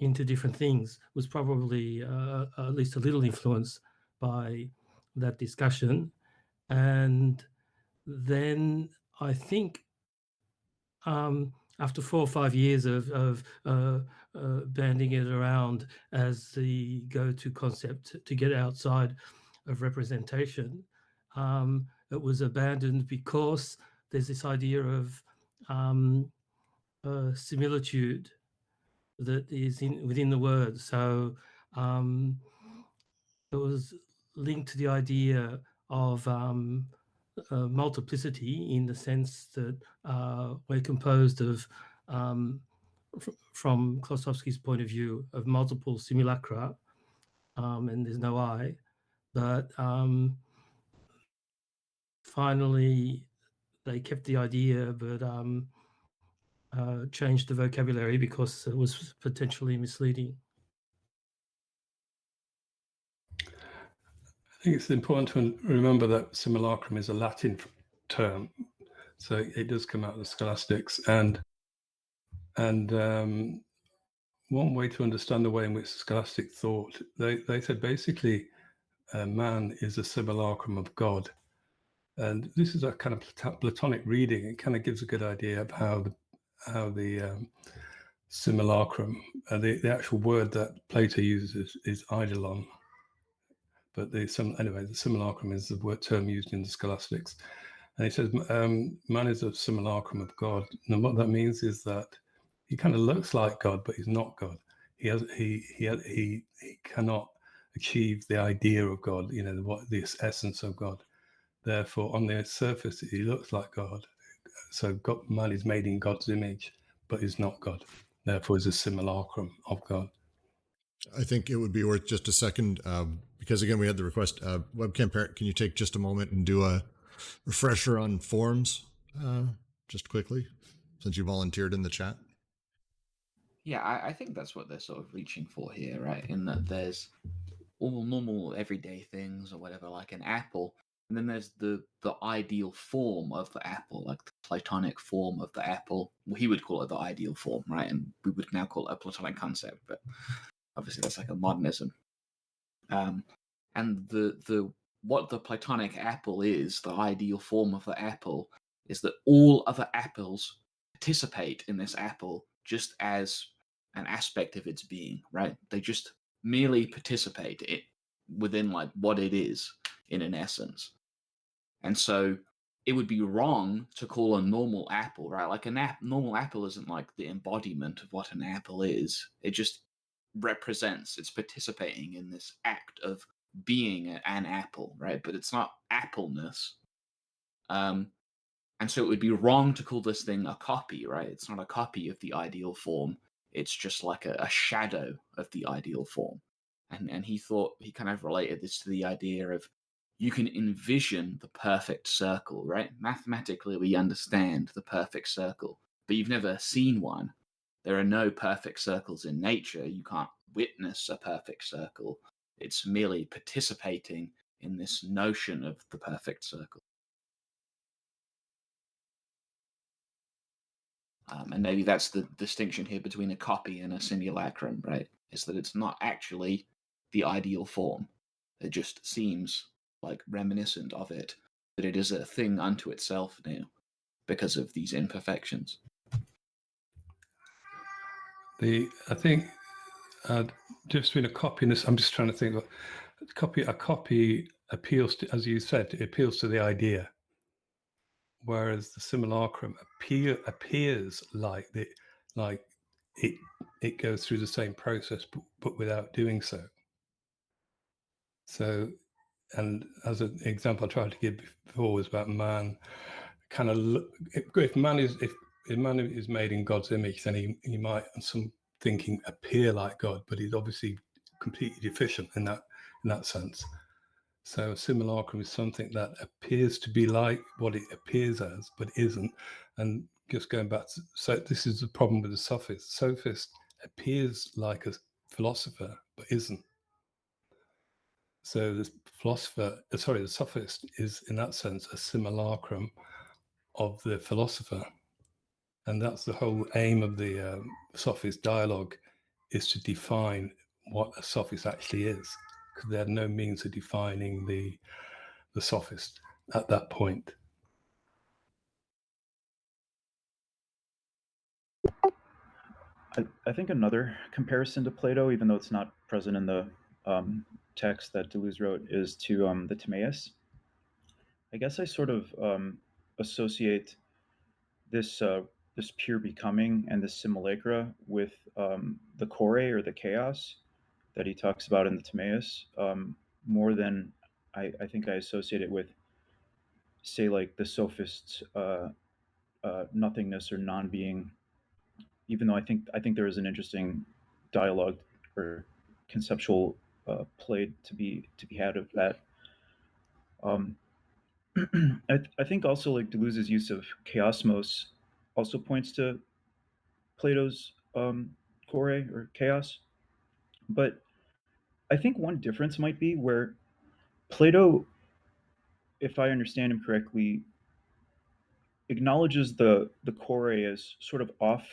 into different things, was probably at least a little influenced by that discussion. And then I think after 4 or 5 years of banding it around as the go-to concept to get outside of representation, it was abandoned because there's this idea of similitude that is within the word. So it was linked to the idea of multiplicity, in the sense that we're composed of, from Klosowski's point of view, of multiple simulacra, and there's no I. But finally, they kept the idea, but changed the vocabulary because it was potentially misleading. I think it's important to remember that simulacrum is a Latin term, so it does come out of the Scholastics, and one way to understand the way in which Scholastic thought, they said basically man is a simulacrum of God, and this is a kind of Platonic reading. It kind of gives a good idea of how the simulacrum, the actual word that Plato uses is eidolon. But the simulacrum is the term used in the Scholastics. And he says man is a simulacrum of God. And what that means is that he kind of looks like God, but he's not God. He cannot achieve the idea of God, the essence of God. Therefore, on the surface, he looks like God. So man is made in God's image, but is not God. Therefore, is a simulacrum of God. I think it would be worth just a second, because again, we had the request. Webcam parent, can you take just a moment and do a refresher on forms, just quickly, since you volunteered in the chat? Yeah, I think that's what they're sort of reaching for here, right? In that there's all normal everyday things or whatever, like an apple, and then there's the ideal form of the apple, like the Platonic form of the apple. Well, he would call it the ideal form, right? And we would now call it a Platonic concept, but obviously that's like a modernism. And the what the Platonic apple is, the ideal form of the apple, is that all other apples participate in this apple just as an aspect of its being, right? They just merely participate within like what it is in an essence. And so it would be wrong to call a normal apple, right? Like a normal apple isn't like the embodiment of what an apple is. It just represents, it's participating in this act of being an apple, right? But it's not appleness. And so it would be wrong to call this thing a copy, right? It's not a copy of the ideal form. It's just like a shadow of the ideal form. And he thought, he kind of related this to the idea of you can envision the perfect circle, right? Mathematically, we understand the perfect circle, but you've never seen one. There are no perfect circles in nature. You can't witness a perfect circle. It's merely participating in this notion of the perfect circle. And maybe that's the distinction here between a copy and a simulacrum, right? Is that it's not actually the ideal form. It just seems like reminiscent of it, that it is a thing unto itself now because of these imperfections. I think difference between a copy and this, I'm just trying to think. A copy appeals to, as you said, it appeals to the idea, whereas the simulacrum appears like it goes through the same process, but without doing so. So, and as an example I tried to give before was about man. Kind of, if man is made in God's image, then he might, on some thinking, appear like God, but he's obviously completely deficient in that sense. So a simulacrum is something that appears to be like what it appears as, but isn't. And just going back to, so this is the problem with the sophist. The sophist appears like a philosopher, but isn't. So the sophist is in that sense a simulacrum of the philosopher. And that's the whole aim of the sophist dialogue, is to define what a sophist actually is, because they had no means of defining the sophist at that point. I think another comparison to Plato, even though it's not present in the text that Deleuze wrote, is to the Timaeus. I guess I sort of associate this this pure becoming and this simulacra with the chore, or the chaos, that he talks about in the Timaeus, more than I think I associate it with, say, like the sophist's nothingness or non-being. Even though I think there is an interesting dialogue or conceptual play to be had of that. I think also, like, Deleuze's use of chaosmos also points to Plato's chore, or chaos. But I think one difference might be where Plato, if I understand him correctly, acknowledges the chore as sort of off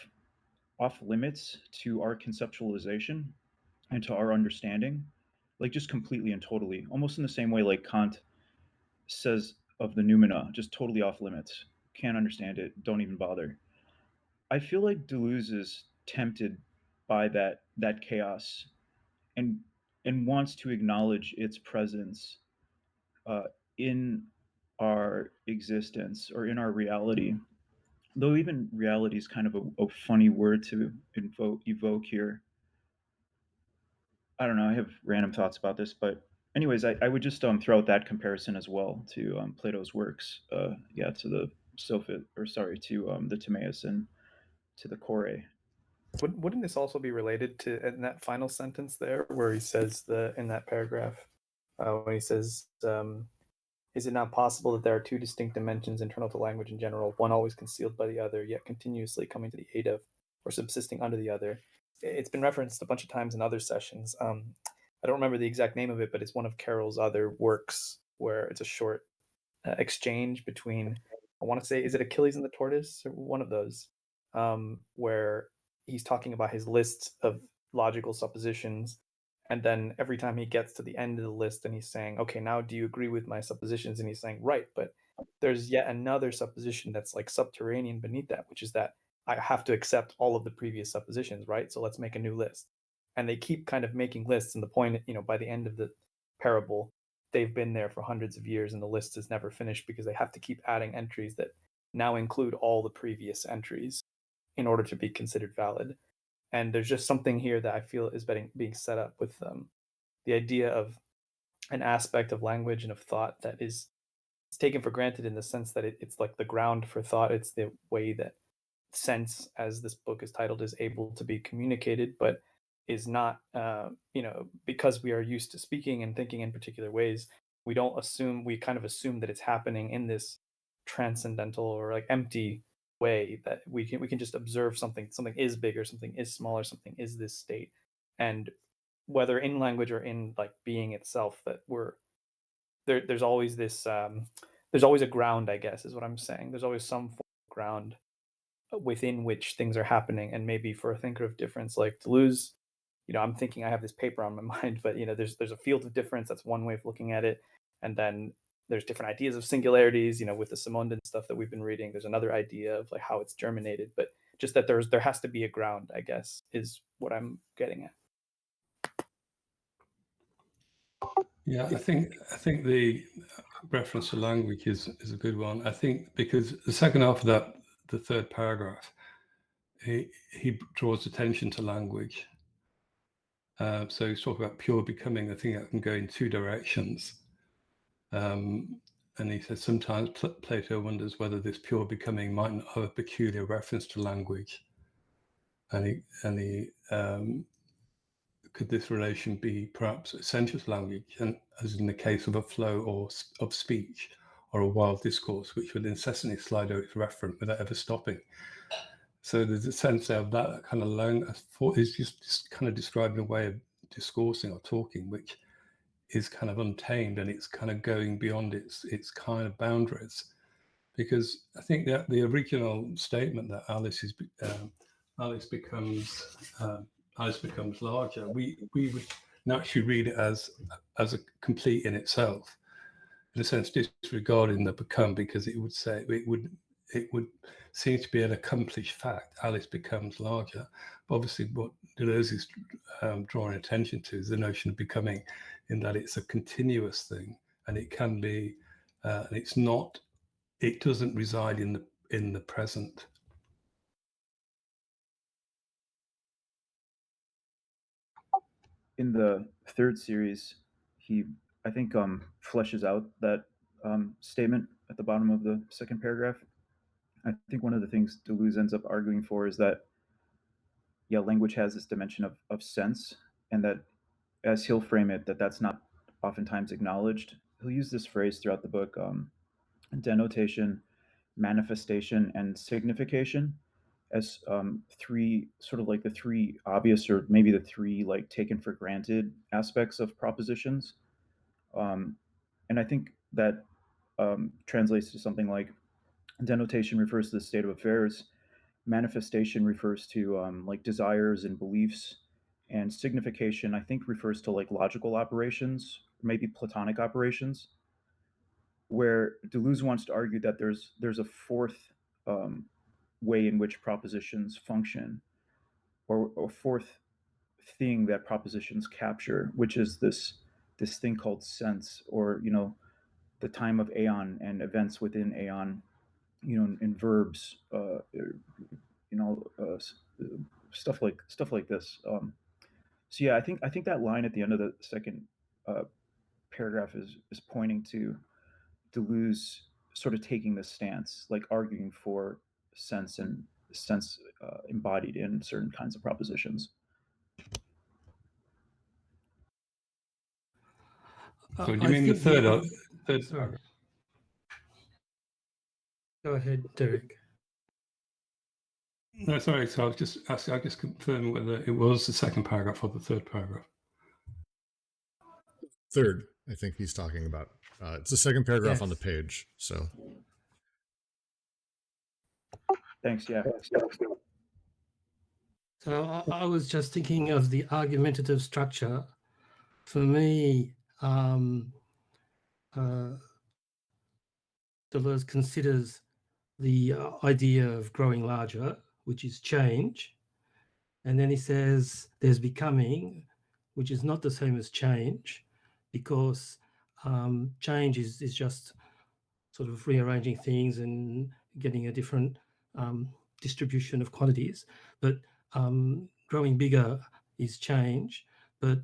limits to our conceptualization and to our understanding, like just completely and totally, almost in the same way like Kant says of the noumena, just totally off limits, can't understand it, don't even bother. I feel like Deleuze is tempted by that chaos, and wants to acknowledge its presence uh, in our existence or in our reality. Though even reality is kind of a funny word to evoke here. I don't know. I have random thoughts about this, but anyways, I would just throw out that comparison as well to Plato's works. Yeah, to the Sophist, or sorry, to the Timaeus and to the chore. Wouldn't this also be related to in that final sentence there, where he says in that paragraph, when he says, "Is it not possible that there are two distinct dimensions internal to language in general, one always concealed by the other, yet continuously coming to the aid of or subsisting under the other?" It's been referenced a bunch of times in other sessions. I don't remember the exact name of it, but it's one of Carroll's other works where it's a short exchange between, I want to say, is it Achilles and the Tortoise, or one of those, where he's talking about his list of logical suppositions, and then every time he gets to the end of the list and he's saying, okay, now do you agree with my suppositions? And he's saying, right, but there's yet another supposition that's like subterranean beneath that, which is that I have to accept all of the previous suppositions, right? So let's make a new list. And they keep kind of making lists, and the point, by the end of the parable, they've been there for hundreds of years and the list is never finished because they have to keep adding entries that now include all the previous entries in order to be considered valid. And there's just something here that I feel is being set up with the idea of an aspect of language and of thought that is taken for granted in the sense that it's like the ground for thought. It's the way that sense, as this book is titled, is able to be communicated, but is not, because we are used to speaking and thinking in particular ways, we kind of assume that it's happening in this transcendental or like empty way, that we can just observe something is bigger, something is smaller, something is this state. And whether in language or in like being itself, that there's always this there's always a ground, I guess, is what I'm saying. There's always some form of ground within which things are happening. And maybe for a thinker of difference like Deleuze, I'm thinking I have this paper on my mind, but there's a field of difference. That's one way of looking at it. And then there's different ideas of singularities, with the Simondon stuff that we've been reading. There's another idea of like how it's germinated, but just that there has to be a ground, I guess, is what I'm getting at. Yeah, I think the reference to language is a good one. I think because the second half of that, the third paragraph, he draws attention to language. So he's talking about pure becoming. I think that can go in two directions. And he says sometimes Plato wonders whether this pure becoming might not have a peculiar reference to language. And he could this relation be perhaps essential to language, and as in the case of a flow or of speech or a wild discourse, which would incessantly slide over its referent without ever stopping. So there's a sense of that kind of I thought is just kind of describing a way of discoursing or talking, which is kind of untamed, and it's kind of going beyond its kind of boundaries. Because I think that the original statement that Alice becomes larger, we would naturally read it as a complete in itself, in a sense disregarding the become, because it would say it would seem to be an accomplished fact. Alice becomes larger. But obviously what Deleuze is drawing attention to is the notion of becoming, in that it's a continuous thing, and it can be and it doesn't reside in the present. In the third series, he, I think, fleshes out that statement at the bottom of the second paragraph. I think one of the things Deleuze ends up arguing for is that, language has this dimension of sense, and that, as he'll frame it, that's not oftentimes acknowledged. He'll use this phrase throughout the book: denotation, manifestation, and signification, as three, sort of like the three obvious, or maybe the three like taken for granted aspects of propositions. And I think that translates to something like: denotation refers to the state of affairs, manifestation refers to like desires and beliefs, and signification, I think, refers to like logical operations, maybe Platonic operations, where Deleuze wants to argue that there's a fourth way in which propositions function, or a fourth thing that propositions capture, which is this thing called sense, or the time of aeon and events within aeon, in verbs, stuff like this. So yeah, I think that line at the end of the second paragraph is pointing to Deleuze sort of taking this stance, like arguing for sense, and sense embodied in certain kinds of propositions. So do you mean the third paragraph? Go ahead, Derek. No, sorry. So I was just asking, I just confirmed whether it was the second paragraph or the third paragraph. Third, I think he's talking about. It's the second paragraph Yes. on the page. So. Thanks. Yeah. So I was just thinking of the argumentative structure. For me, Deleuze considers the idea of growing larger, which is change. And then he says there's becoming, which is not the same as change, because change is just sort of rearranging things and getting a different distribution of quantities. But growing bigger is change, but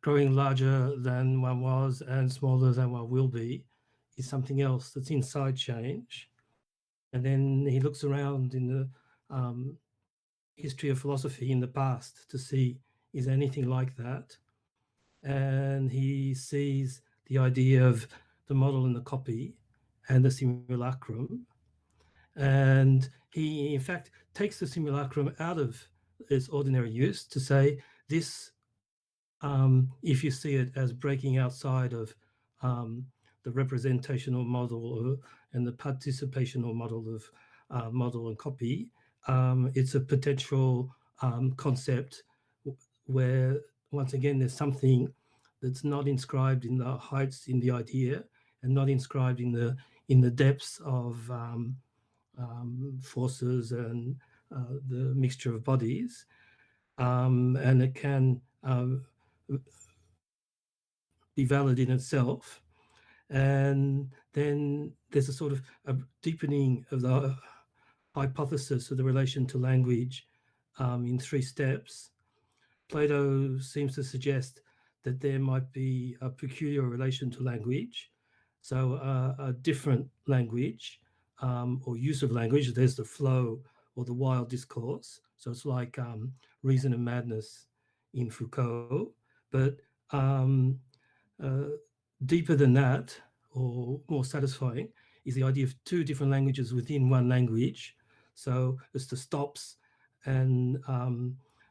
growing larger than one was and smaller than one will be is something else that's inside change. And then he looks around in the history of philosophy in the past to see is anything like that. And he sees the idea of the model and the copy and the simulacrum. And he, in fact, takes the simulacrum out of its ordinary use to say this, if you see it as breaking outside of the representational model and the participational model of model and copy, it's a potential concept where, once again, there's something that's not inscribed in the heights in the idea and not inscribed in the depths of forces and the mixture of bodies, and it can be valid in itself. And then there's a sort of a deepening of the hypothesis of the relation to language in 3 steps. Plato seems to suggest that there might be a peculiar relation to language, so a different language or use of language. There's the flow or the wild discourse, so it's like reason and madness in Foucault, but deeper than that, or more satisfying, is the idea of 2 different languages within one language. So it's the stops and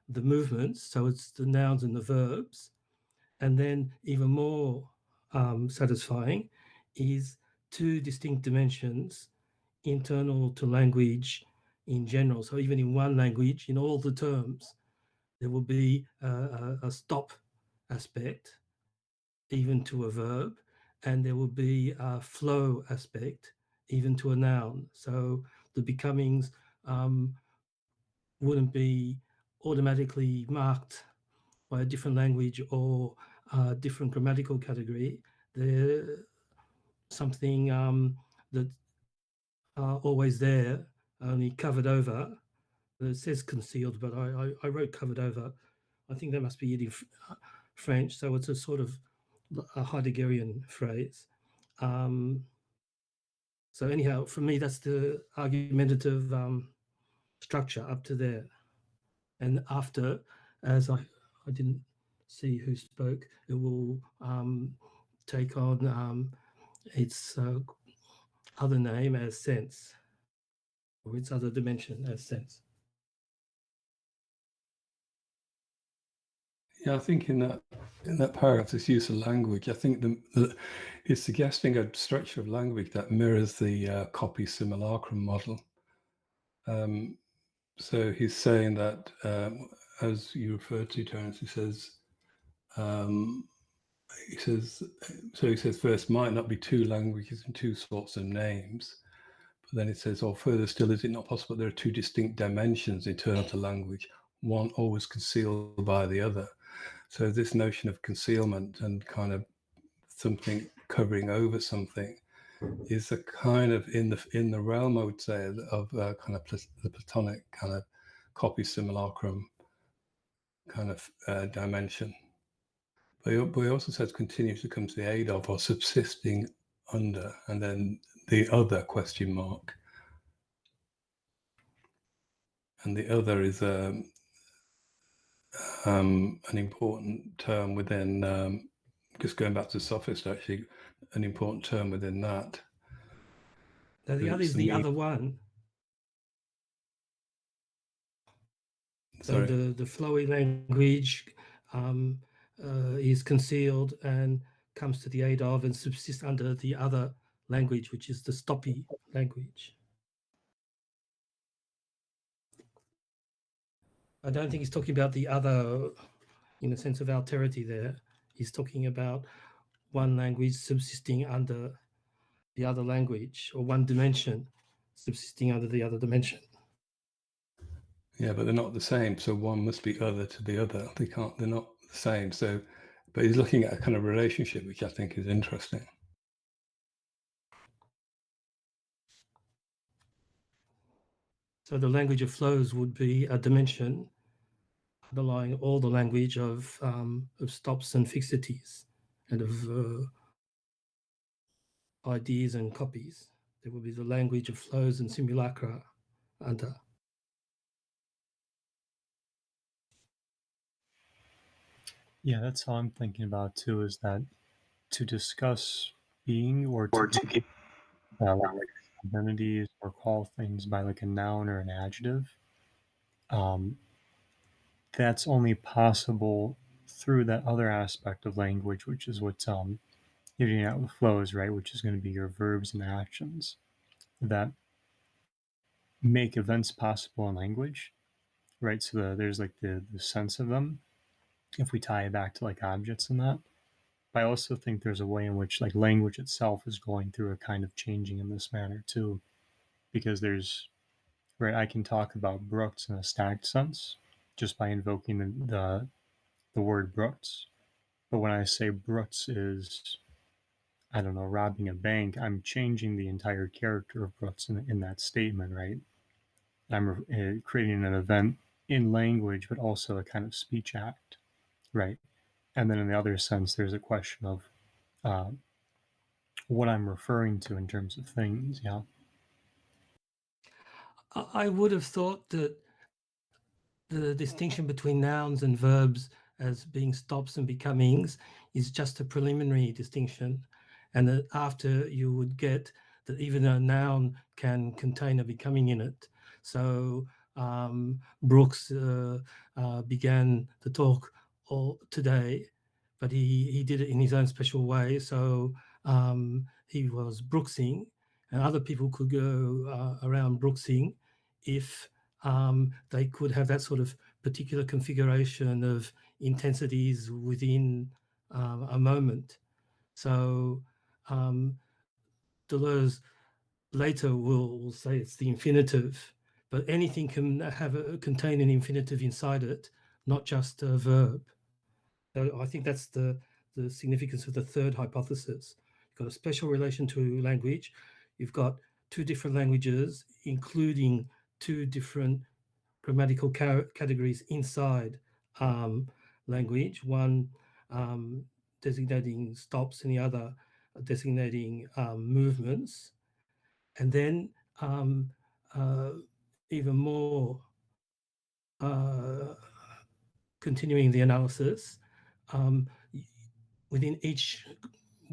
the movements, so it's the nouns and the verbs. And then even more satisfying is 2 distinct dimensions internal to language in general. So even in one language, in all the terms, there will be a stop aspect, even to a verb, and there will be a flow aspect, even to a noun. So the becomings wouldn't be automatically marked by a different language or a different grammatical category. They're something that are always there, only covered over. It says concealed, but I wrote covered over. I think that must be it in French. So it's a sort of a Heideggerian phrase. So anyhow, for me, that's the argumentative structure up to there. And after, as I didn't see who spoke, it will take on its other name as sense, or its other dimension as sense. Yeah, I think in that paragraph, this use of language, I think it's suggesting a structure of language that mirrors the copy simulacrum model. So he's saying that, as you referred to, Terence, he says, first, might not be 2 languages and 2 sorts of names. But then it says, or further still, is it not possible there are 2 distinct dimensions internal to language, one always concealed by the other? So this notion of concealment and kind of something covering over something is a kind of in the realm, I would say, of kind of the Platonic kind of copy simulacrum kind of dimension. But he also says continues to come to the aid of or subsisting under, and then the other question mark. And the other is an important term within, just going back to sophist, actually, an important term within that. Now the other is the other one. So the flowy language is concealed and comes to the aid of and subsists under the other language, which is the stoppy language. I don't think he's talking about the other in the sense of alterity there. He's talking about one language subsisting under the other language, or one dimension subsisting under the other dimension. Yeah, but they're not the same. So one must be other to the other. They're not the same. So, but he's looking at a kind of relationship, which I think is interesting. So the language of flows would be a dimension underlying all the language of stops and fixities and of ideas and copies. There will be the language of flows and simulacra under. Yeah, that's how I'm thinking about too, is that to discuss being or to give like identities or call things by like a noun or an adjective, that's only possible through that other aspect of language, which is what's getting out with flows, right? Which is going to be your verbs and actions that make events possible in language, right? So there's like the sense of them, if we tie it back to like objects and that. But I also think there's a way in which like language itself is going through a kind of changing in this manner too, because there's, right, I can talk about Brooks in a stacked sense just by invoking the word Brooks. But when I say Brooks is, I don't know, robbing a bank, I'm changing the entire character of Brooks in that statement, right? I'm creating an event in language, but also a kind of speech act, right? And then in the other sense, there's a question of what I'm referring to in terms of things, yeah. I would have thought that the distinction between nouns and verbs as being stops and becomings is just a preliminary distinction, and that after you would get that even a noun can contain a becoming in it. So Brooks began the talk all today, but he did it in his own special way. So he was Brooksing, and other people could go around Brooksing if they could have that sort of particular configuration of intensities within a moment. So Deleuze later will say it's the infinitive, but anything can contain an infinitive inside it, not just a verb. So I think that's the significance of the third hypothesis. You've got a special relation to language. You've got two different languages, including two different grammatical categories inside language, one designating stops and the other designating movements. And then even more continuing the analysis, within each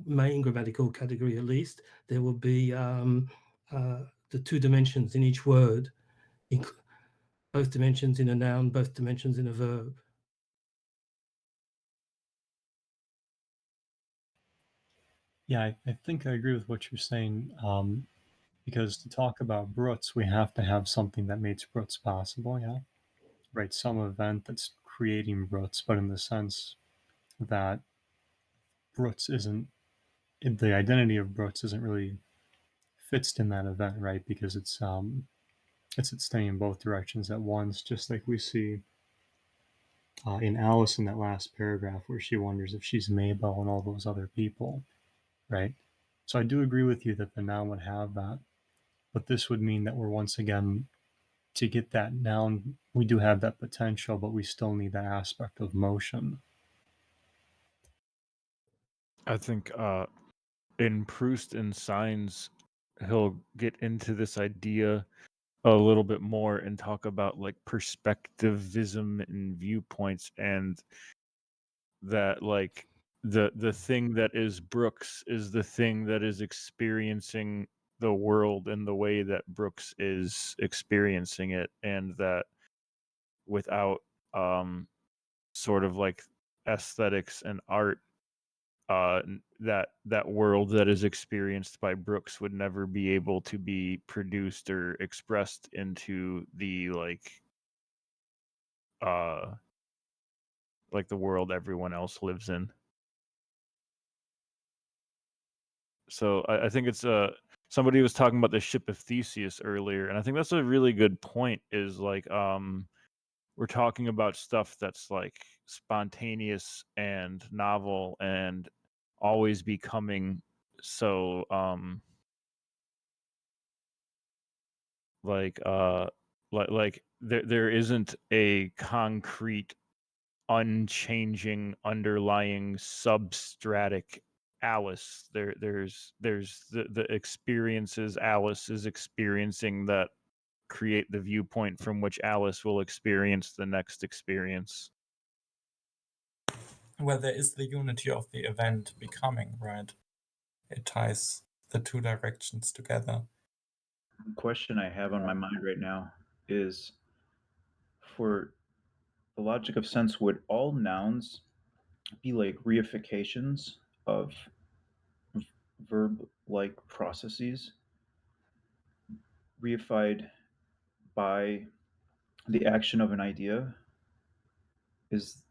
main grammatical category at least, there will be the two dimensions in each word, both dimensions in a noun, both dimensions in a verb. Yeah, I think I agree with what you're saying, because to talk about Brooks, we have to have something that makes Brooks possible, yeah? Right, some event that's creating Brooks, but in the sense that Brooks isn't, the identity of Brooks isn't really fixed in that event, right? Because it's staying in both directions at once, just like we see in Alice in that last paragraph where she wonders if she's Mabel and all those other people, right? So I do agree with you that the noun would have that, but this would mean that we're once again, to get that noun, we do have that potential, but we still need that aspect of motion. I think in Proust and Signs, he'll get into this idea a little bit more and talk about like perspectivism and viewpoints, and that like the thing that is Brooks is the thing that is experiencing the world in the way that Brooks is experiencing it, and that without sort of like aesthetics and art, that world that is experienced by Brooks would never be able to be produced or expressed into the like the world everyone else lives in. So I think it's somebody was talking about the ship of Theseus earlier, and I think that's a really good point, is like we're talking about stuff that's like spontaneous and novel and always becoming. So like there isn't a concrete unchanging underlying substratic Alice. There's the experiences Alice is experiencing that create the viewpoint from which Alice will experience the next experience. Well, there is the unity of the event becoming, right? It ties the two directions together. The question I have on my mind right now is, for the logic of sense, would all nouns be like reifications of verb-like processes, reified by the action of an idea? Is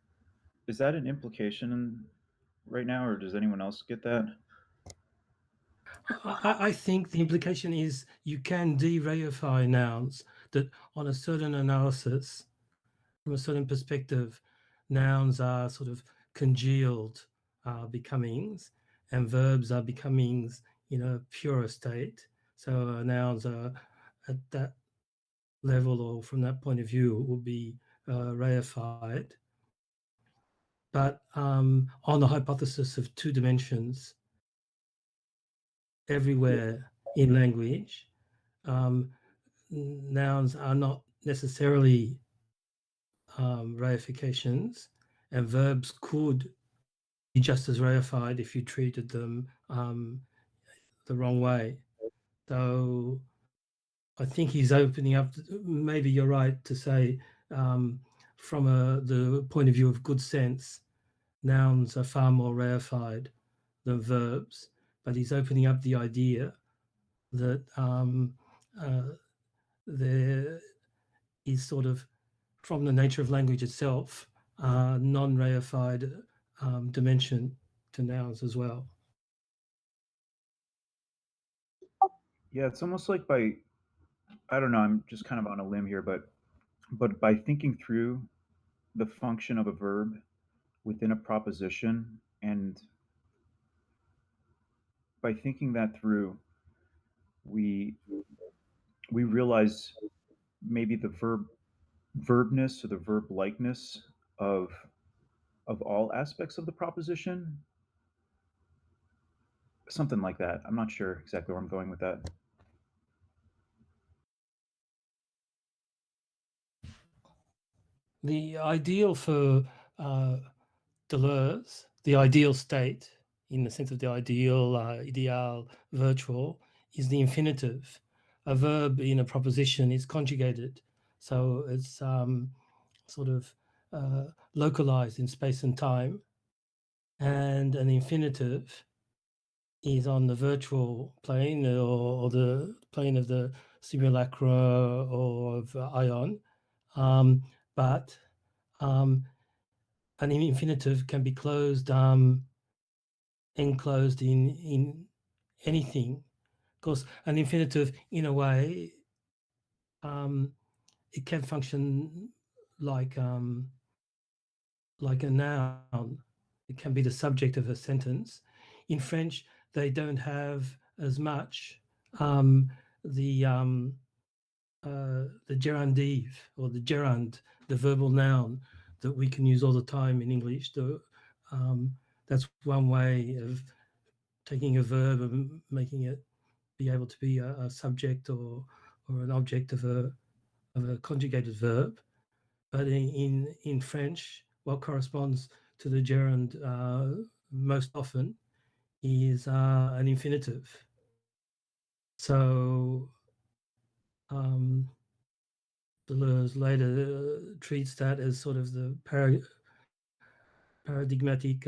that an implication right now, or does anyone else get that? I think the implication is you can de-reify nouns, that on a certain analysis, from a certain perspective, nouns are sort of congealed becomings, and verbs are becomings in a purer state. So nouns are at that level, or from that point of view, will be reified. But on the hypothesis of two dimensions, everywhere in language, nouns are not necessarily reifications, and verbs could be just as reified if you treated them the wrong way. Though I think he's opening up, maybe you're right to say, from the point of view of good sense, nouns are far more reified than verbs, but he's opening up the idea that there is sort of, from the nature of language itself, non-reified dimension to nouns as well. Yeah, it's almost like by, I don't know, I'm just kind of on a limb here, but by thinking through the function of a verb within a proposition, and by thinking that through, we realize maybe the verbness or the verb likeness of all aspects of the proposition, something like that. I'm not sure exactly where I'm going with that. The ideal for Deleuze, the ideal state, in the sense of the ideal, ideal, virtual, is the infinitive. A verb in a proposition is conjugated, so it's sort of localized in space and time, and an infinitive is on the virtual plane, or the plane of the simulacra or of ion, but an infinitive can be closed, enclosed in anything. Of course, an infinitive, in a way, it can function like a noun. It can be the subject of a sentence. In French, they don't have as much the gerundive, or the gerund, the verbal noun that we can use all the time in English. That's one way of taking a verb and making it be able to be a subject or an object of a conjugated verb. But in French, what corresponds to the gerund most often is an infinitive. So Deleuze later treats that as sort of the paradigmatic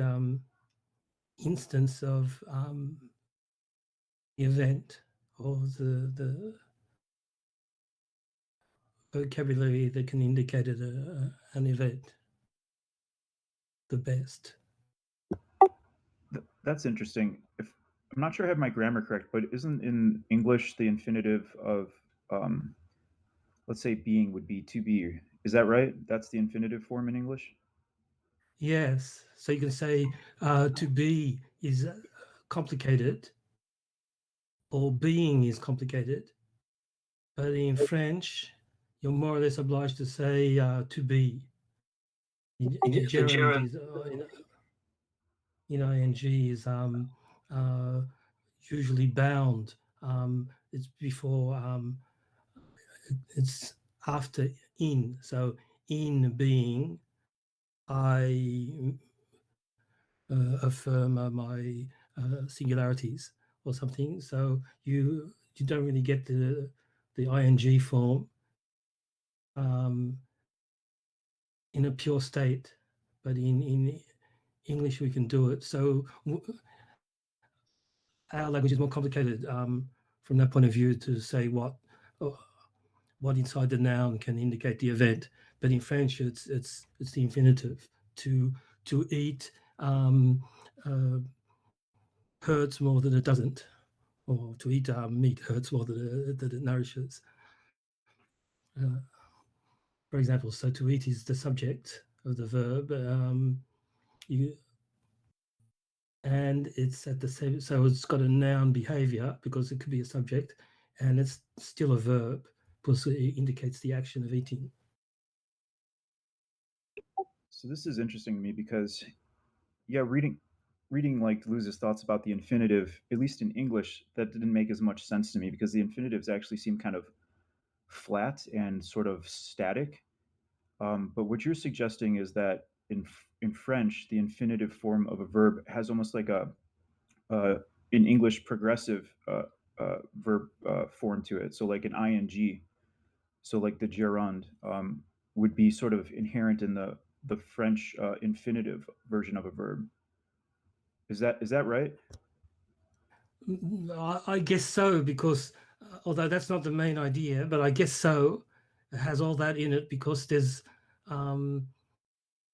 instance of the event, or the vocabulary that can indicate it, an event, the best. That's interesting. If I'm not sure I have my grammar correct, but isn't in English the infinitive of, let's say, being would be to be? Is that right? That's the infinitive form in English? Yes. So you can say to be is complicated, or being is complicated. But in French, you're more or less obliged to say to be. The gerund is in ing is usually bound. It's before, it's after in. So in being, I affirm my singularities or something. So you don't really get the ing form in a pure state, but in English we can do it. So our language is more complicated from that point of view to say what inside the noun can indicate the event. But in French, it's the infinitive. To eat hurts more than it doesn't, or to eat meat hurts more than it nourishes. For example, so to eat is the subject of the verb. And it's at the same, so it's got a noun behavior because it could be a subject, and it's still a verb because it indicates the action of eating. So this is interesting to me because, yeah, reading like Deleuze's thoughts about the infinitive, at least in English, that didn't make as much sense to me because the infinitives actually seem kind of flat and sort of static. But what you're suggesting is that in French, the infinitive form of a verb has almost like a in English progressive verb form to it. So like an ing. So like the gerund would be sort of inherent in the French infinitive version of a verb. Is that right? I guess so, because although that's not the main idea, but I guess so. It has all that in it because there's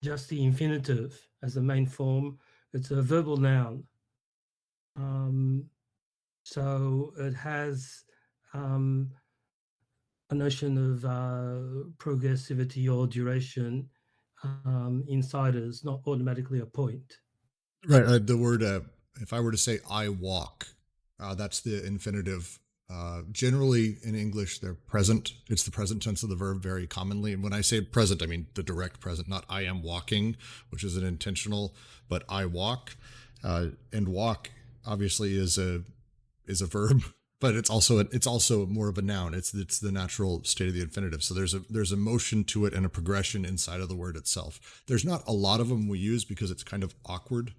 just the infinitive as the main form. It's a verbal noun. So it has a notion of progressivity or duration inside it. It's not automatically a point. Right. The word, if I were to say I walk, that's the infinitive. Generally in English, they're present. It's the present tense of the verb very commonly. And when I say present, I mean the direct present, not I am walking, which is an intentional, but I walk. And walk obviously is a verb, but it's also more of a noun. It's the natural state of the infinitive. So there's a motion to it and a progression inside of the word itself. There's not a lot of them we use because it's kind of awkward.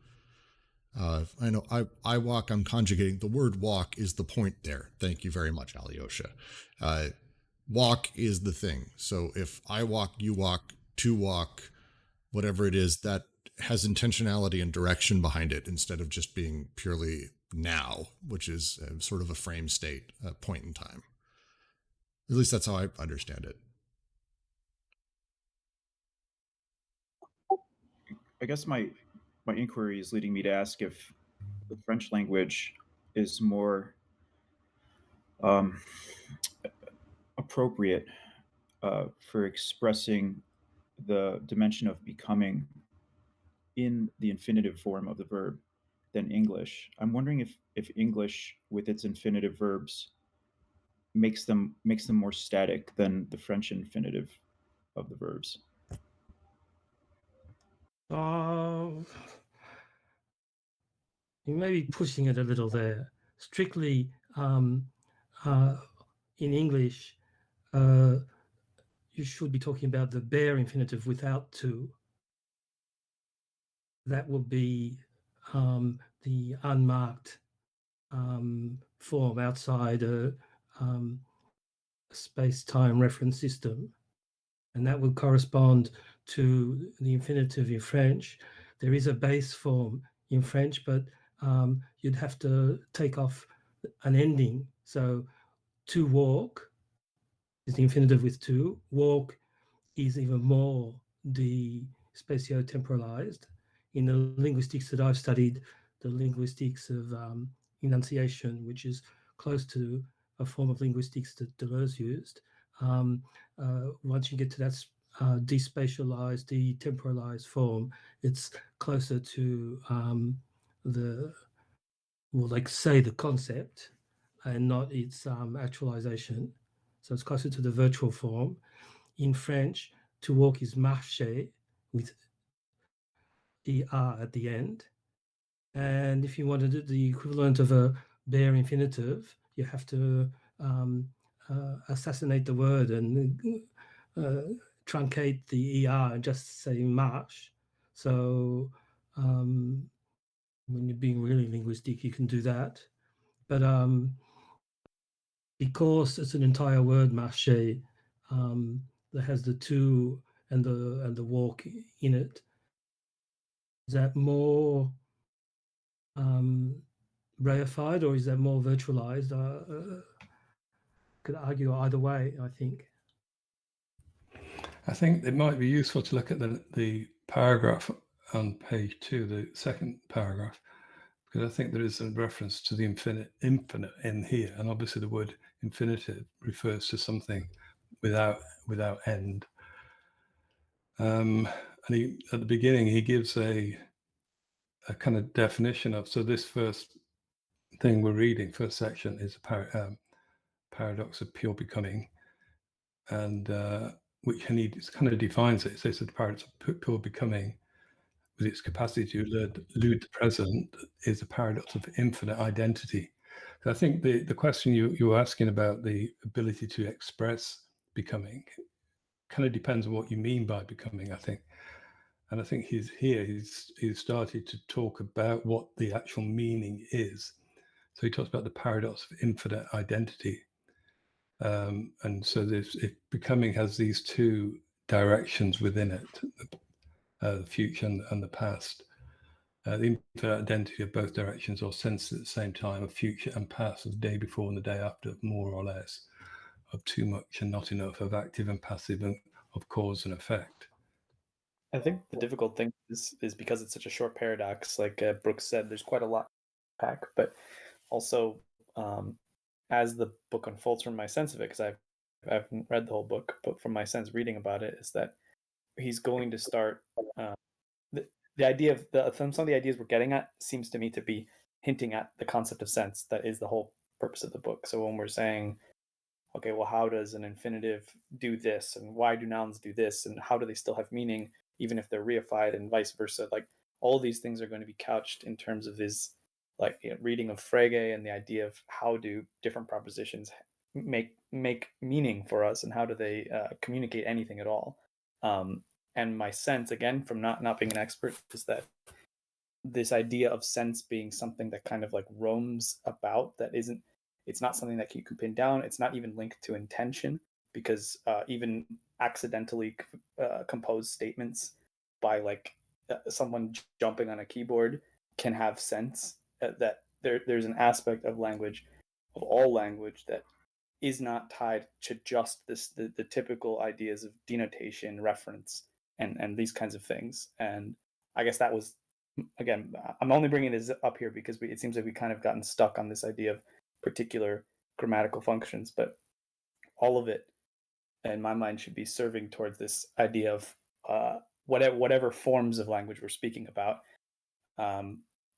I know I walk, I'm conjugating. The word walk is the point there. Thank you very much, Alyosha. Walk is the thing. So if I walk, you walk, to walk, whatever it is, that has intentionality and direction behind it instead of just being purely now, which is sort of a frame state, a point in time. At least that's how I understand it. I guess my inquiry is leading me to ask if the French language is more appropriate for expressing the dimension of becoming in the infinitive form of the verb than English. I'm wondering if English, with its infinitive verbs, makes them more static than the French infinitive of the verbs. You may be pushing it a little there. Strictly in English, you should be talking about the bare infinitive without to. That will be the unmarked form outside a space-time reference system. And that would correspond to the infinitive in French. There is a base form in French, but you'd have to take off an ending. So to walk is the infinitive with to. Walk is even more spatio-temporalized. In the linguistics that I've studied, the linguistics of enunciation, which is close to a form of linguistics that Deleuze used, once you get to that despatialized, detemporalized form, it's closer to the concept and not its actualization. So it's closer to the virtual form. In French, to walk is marcher with ER at the end. And if you wanted the equivalent of a bare infinitive, you have to assassinate the word and truncate the ER and just say marsh. So when you're being really linguistic, you can do that. But because it's an entire word, marcher, that has the to and the walk in it, is that more reified or is that more virtualized? Could argue either way, I think. I think it might be useful to look at the paragraph on page 2, the second paragraph, because I think there is a reference to the infinite in here, and obviously the word infinitive refers to something without end. And at the beginning, he gives a kind of definition of, so this first thing we're reading, first section, is a paradox of pure becoming, and which he kind of defines it. It says that the paradox of pure becoming, with its capacity to elude the present, is a paradox of infinite identity. So I think the question you were asking about the ability to express becoming kind of depends on what you mean by becoming, I think. And I think he's started to talk about what the actual meaning is. So he talks about the paradox of infinite identity. And so becoming has these two directions within it, the future and the past. The infinite identity of both directions, or sense at the same time of future and past, of the day before and the day after, more or less, of too much and not enough, of active and passive, and of cause and effect. I think the difficult thing is because it's such a short paradox, like Brooks said, there's quite a lot to pack, but also as the book unfolds, from my sense of it, because I haven't read the whole book, but from my sense reading about it, is that he's going to start the idea of some of the ideas we're getting at seems to me to be hinting at the concept of sense that is the whole purpose of the book. So when we're saying, okay, well, how does an infinitive do this, and why do nouns do this, and how do they still have meaning even if they're reified, and vice versa? Like, all these things are going to be couched in terms of his reading of Frege and the idea of how do different propositions make meaning for us, and how do they communicate anything at all. And my sense, again, from not being an expert, is that this idea of sense being something that kind of like roams about, that isn't, it's not something that you can pin down. It's not even linked to intention, because even accidentally composed statements by someone jumping on a keyboard can have sense. That there's an aspect of language, of all language, that is not tied to just the typical ideas of denotation, reference, and these kinds of things. And I guess that was, again, I'm only bringing this up here because it seems like we kind of gotten stuck on this idea of particular grammatical functions, but all of it, in my mind, should be serving towards this idea of whatever forms of language we're speaking about.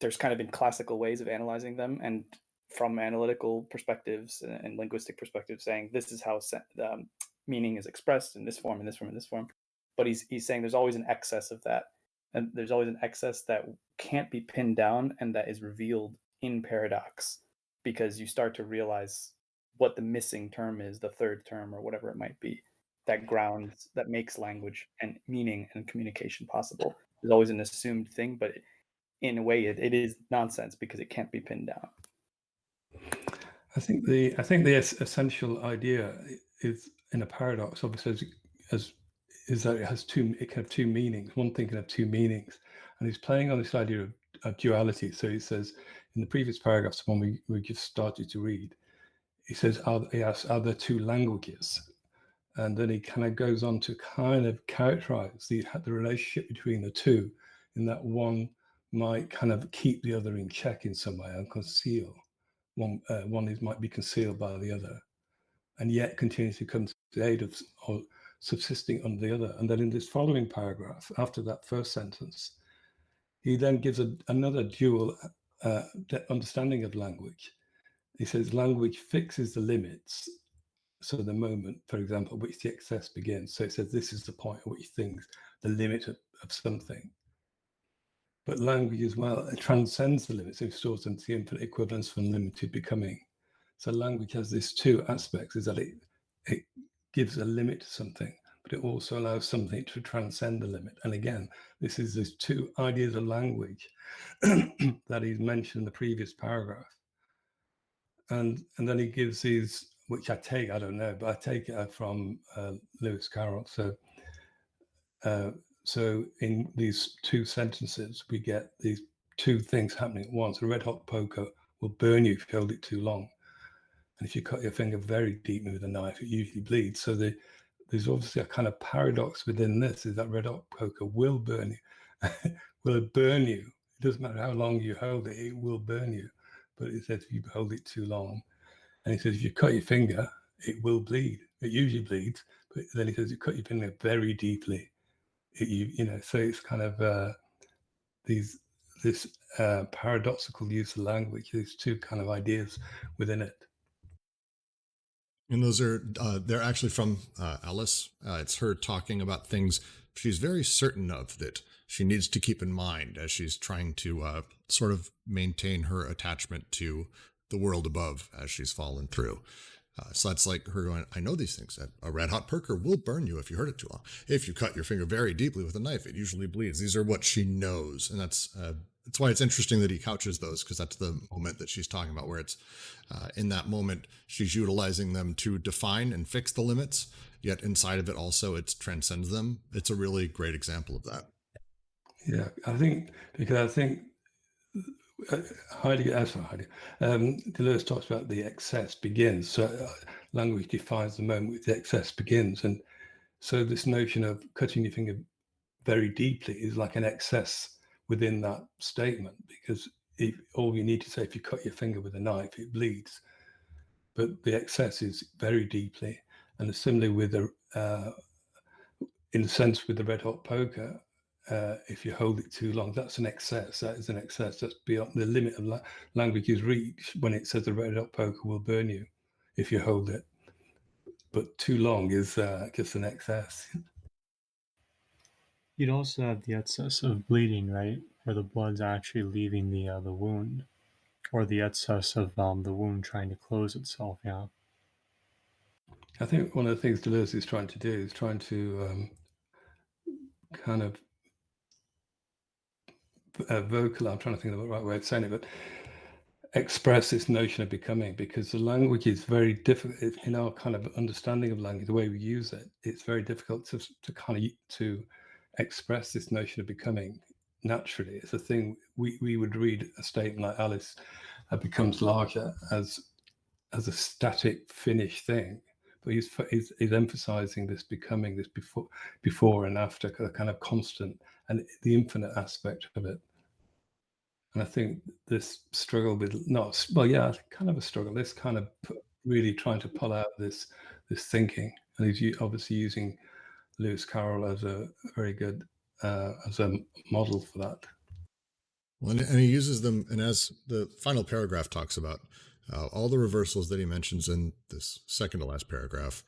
There's kind of been classical ways of analyzing them, and from analytical perspectives and linguistic perspectives, saying this is how meaning is expressed in this form, in this form, in this form. But he's saying there's always an excess of that, and there's always an excess that can't be pinned down, and that is revealed in paradox, because you start to realize what the missing term is, the third term or whatever it might be, that grounds, that makes language and meaning and communication possible. There's always an assumed thing, but in a way it is nonsense because it can't be pinned down. I think the essential idea is in a paradox, obviously, is that it can have two meanings. One thing can have two meanings, and he's playing on this idea of duality. So he says in the previous paragraphs, the one we just started to read, he says, he asks, are there two languages? And then he kind of goes on to kind of characterize the relationship between the two, in that one might kind of keep the other in check in some way and conceal. One might be concealed by the other, and yet continue to come to the aid of or subsisting on the other. And then in this following paragraph, after that first sentence, he then gives another dual understanding of language. He says language fixes the limits. So the moment, for example, at which the excess begins. So it says this is the point at which things, the limit of something. But language as well, it transcends the limits. It stores them to the infinite equivalence from limited becoming. So language has these two aspects, is that it gives a limit to something, but it also allows something to transcend the limit. And again, this is these two ideas of language that he's mentioned in the previous paragraph. And then he gives these, which I don't know, but I take it from Lewis Carroll. So in these two sentences, we get these two things happening at once. A red hot poker will burn you if you hold it too long. And if you cut your finger very deep with a knife, it usually bleeds. So there's obviously a kind of paradox within this, is that red hot poker will burn you. Will it burn you? It doesn't matter how long you hold it, it will burn you. But it says if you hold it too long. And he says if you cut your finger, it will bleed. It usually bleeds. But then he says you cut your finger very deeply. So it's kind of this paradoxical use of language, these two kind of ideas within it. And those are, they're actually from Alice. It's her talking about things she's very certain of that she needs to keep in mind as she's trying to sort of maintain her attachment to the world above as she's fallen through. So that's like her going, I know these things. A red hot poker will burn you if you hurt it too long. If you cut your finger very deeply with a knife, it usually bleeds. These are what she knows. And that's why it's interesting that he couches those, because that's the moment that she's talking about, where it's in that moment, she's utilizing them to define and fix the limits, yet inside of it also it transcends them. It's a really great example of that. Yeah, I think Deleuze talks about the excess begins. So language defines the moment with the excess begins. And so this notion of cutting your finger very deeply is like an excess within that statement, because all you need to say, if you cut your finger with a knife, it bleeds. But the excess is very deeply. And similarly with in a sense with the red hot poker, if you hold it too long, that's an excess. That is an excess. That's beyond the limit of language is reached when it says the red hot poker will burn you if you hold it. But too long is just an excess. You'd also have the excess of bleeding, right? Where the blood's actually leaving the wound, or the excess of the wound trying to close itself. Yeah. I think one of the things Deleuze is trying to do is trying to kind of vocal. I'm trying to think of the right way of saying it, but express this notion of becoming, because the language is very difficult in our kind of understanding of language, the way we use it. It's very difficult to express this notion of becoming naturally. It's a thing we would read a statement like Alice becomes larger as a static finished thing, but he's emphasizing this becoming, this before and after, a kind of constant and the infinite aspect of it. And I think this struggle with kind of a struggle, this kind of really trying to pull out this thinking, and he's obviously using Lewis Carroll as a very good as a model for that. Well, and he uses them, and as the final paragraph talks about, all the reversals that he mentions in this second to last paragraph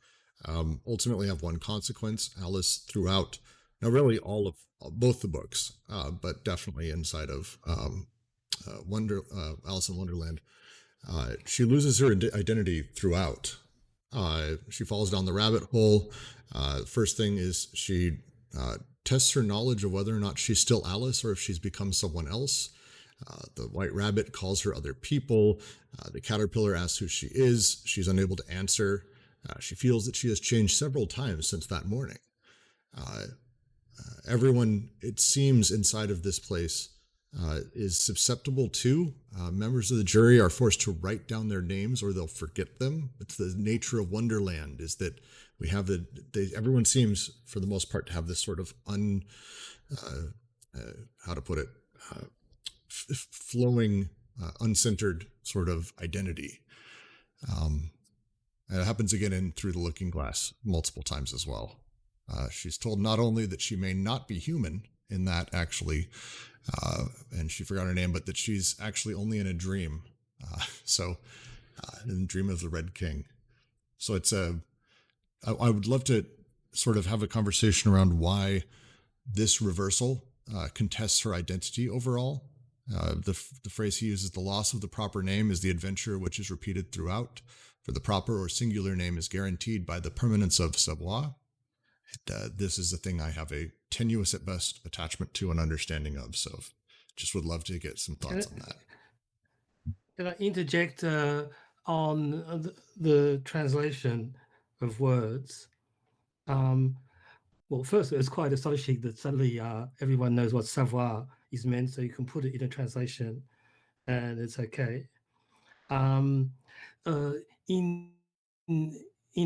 ultimately have one consequence. Alice throughout, now really all of both the books, but definitely inside of Alice in Wonderland, she loses her identity throughout. She falls down the rabbit hole. First thing is she tests her knowledge of whether or not she's still Alice or if she's become someone else. The white rabbit calls her other people. The caterpillar asks who she is. She's unable to answer. She feels that she has changed several times since that morning. Everyone, it seems, inside of this place is susceptible to. Members of the jury are forced to write down their names or they'll forget them. It's the nature of Wonderland, is that we have everyone seems, for the most part, to have this sort of flowing, uncentered sort of identity. And it happens again through the looking glass multiple times as well. She's told not only that she may not be human in that actually, and she forgot her name, but that she's actually only in a dream. In the dream of the Red King. So it's I would love to sort of have a conversation around why this reversal contests her identity overall. The phrase he uses, the loss of the proper name is the adventure which is repeated throughout, for the proper or singular name is guaranteed by the permanence of savoir. This is a thing I have a tenuous at best attachment to and understanding of, so just would love to get some thoughts on that. Can I interject on the translation of words? Well, first, it's quite astonishing that suddenly everyone knows what savoir is meant, so you can put it in a translation and it's okay. In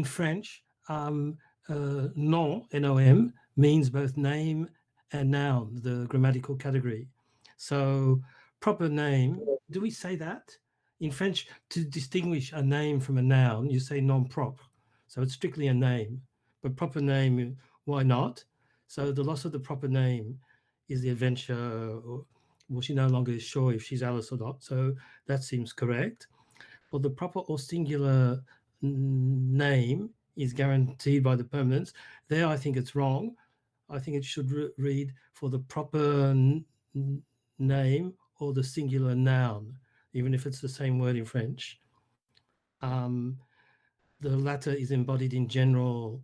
French, nom, N-O-M, means both name and noun, the grammatical category. So proper name, do we say that? In French, to distinguish a name from a noun, you say nom propre. So it's strictly a name. But proper name, why not? So the loss of the proper name is the adventure. Well, she no longer is sure if she's Alice or not. So that seems correct. For the proper or singular name is guaranteed by the permanence. There, I think it's wrong. I think it should read for the proper name or the singular noun, even if it's the same word in French. The latter is embodied in general.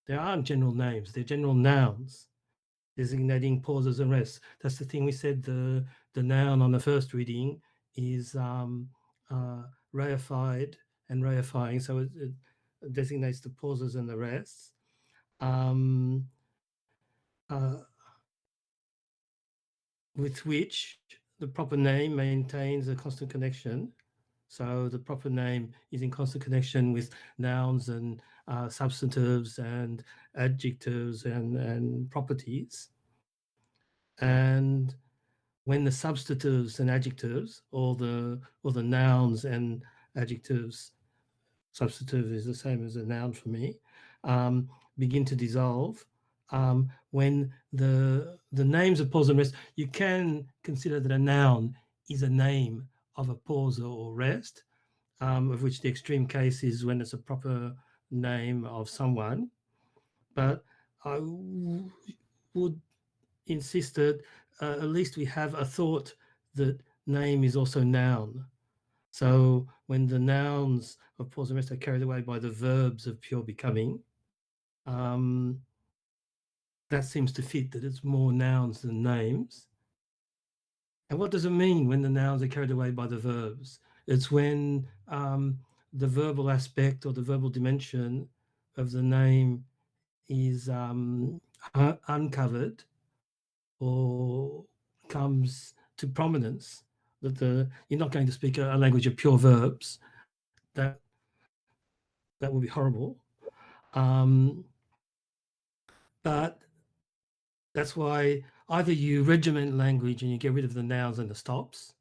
There aren't general names, they're general nouns, designating pauses and rests. That's the thing we said, the noun on the first reading is reified and reifying, so it designates the pauses and the rests. With which the proper name maintains a constant connection. So the proper name is in constant connection with nouns and substantives and adjectives and properties. And when the substantives and adjectives, or the nouns and adjectives, substantive is the same as a noun for me, begin to dissolve, when the names of pause and rest, you can consider that a noun is a name of a pause or rest, of which the extreme case is when it's a proper name of someone. But I would insist that at least we have a thought that name is also noun. So when the nouns of pause and rest are carried away by the verbs of pure becoming, that seems to fit, that it's more nouns than names. And what does it mean when the nouns are carried away by the verbs? It's when the verbal aspect or the verbal dimension of the name is uncovered or comes to prominence, that you're not going to speak a language of pure verbs. That would be horrible. But that's why either you regiment language and you get rid of the nouns and the stops.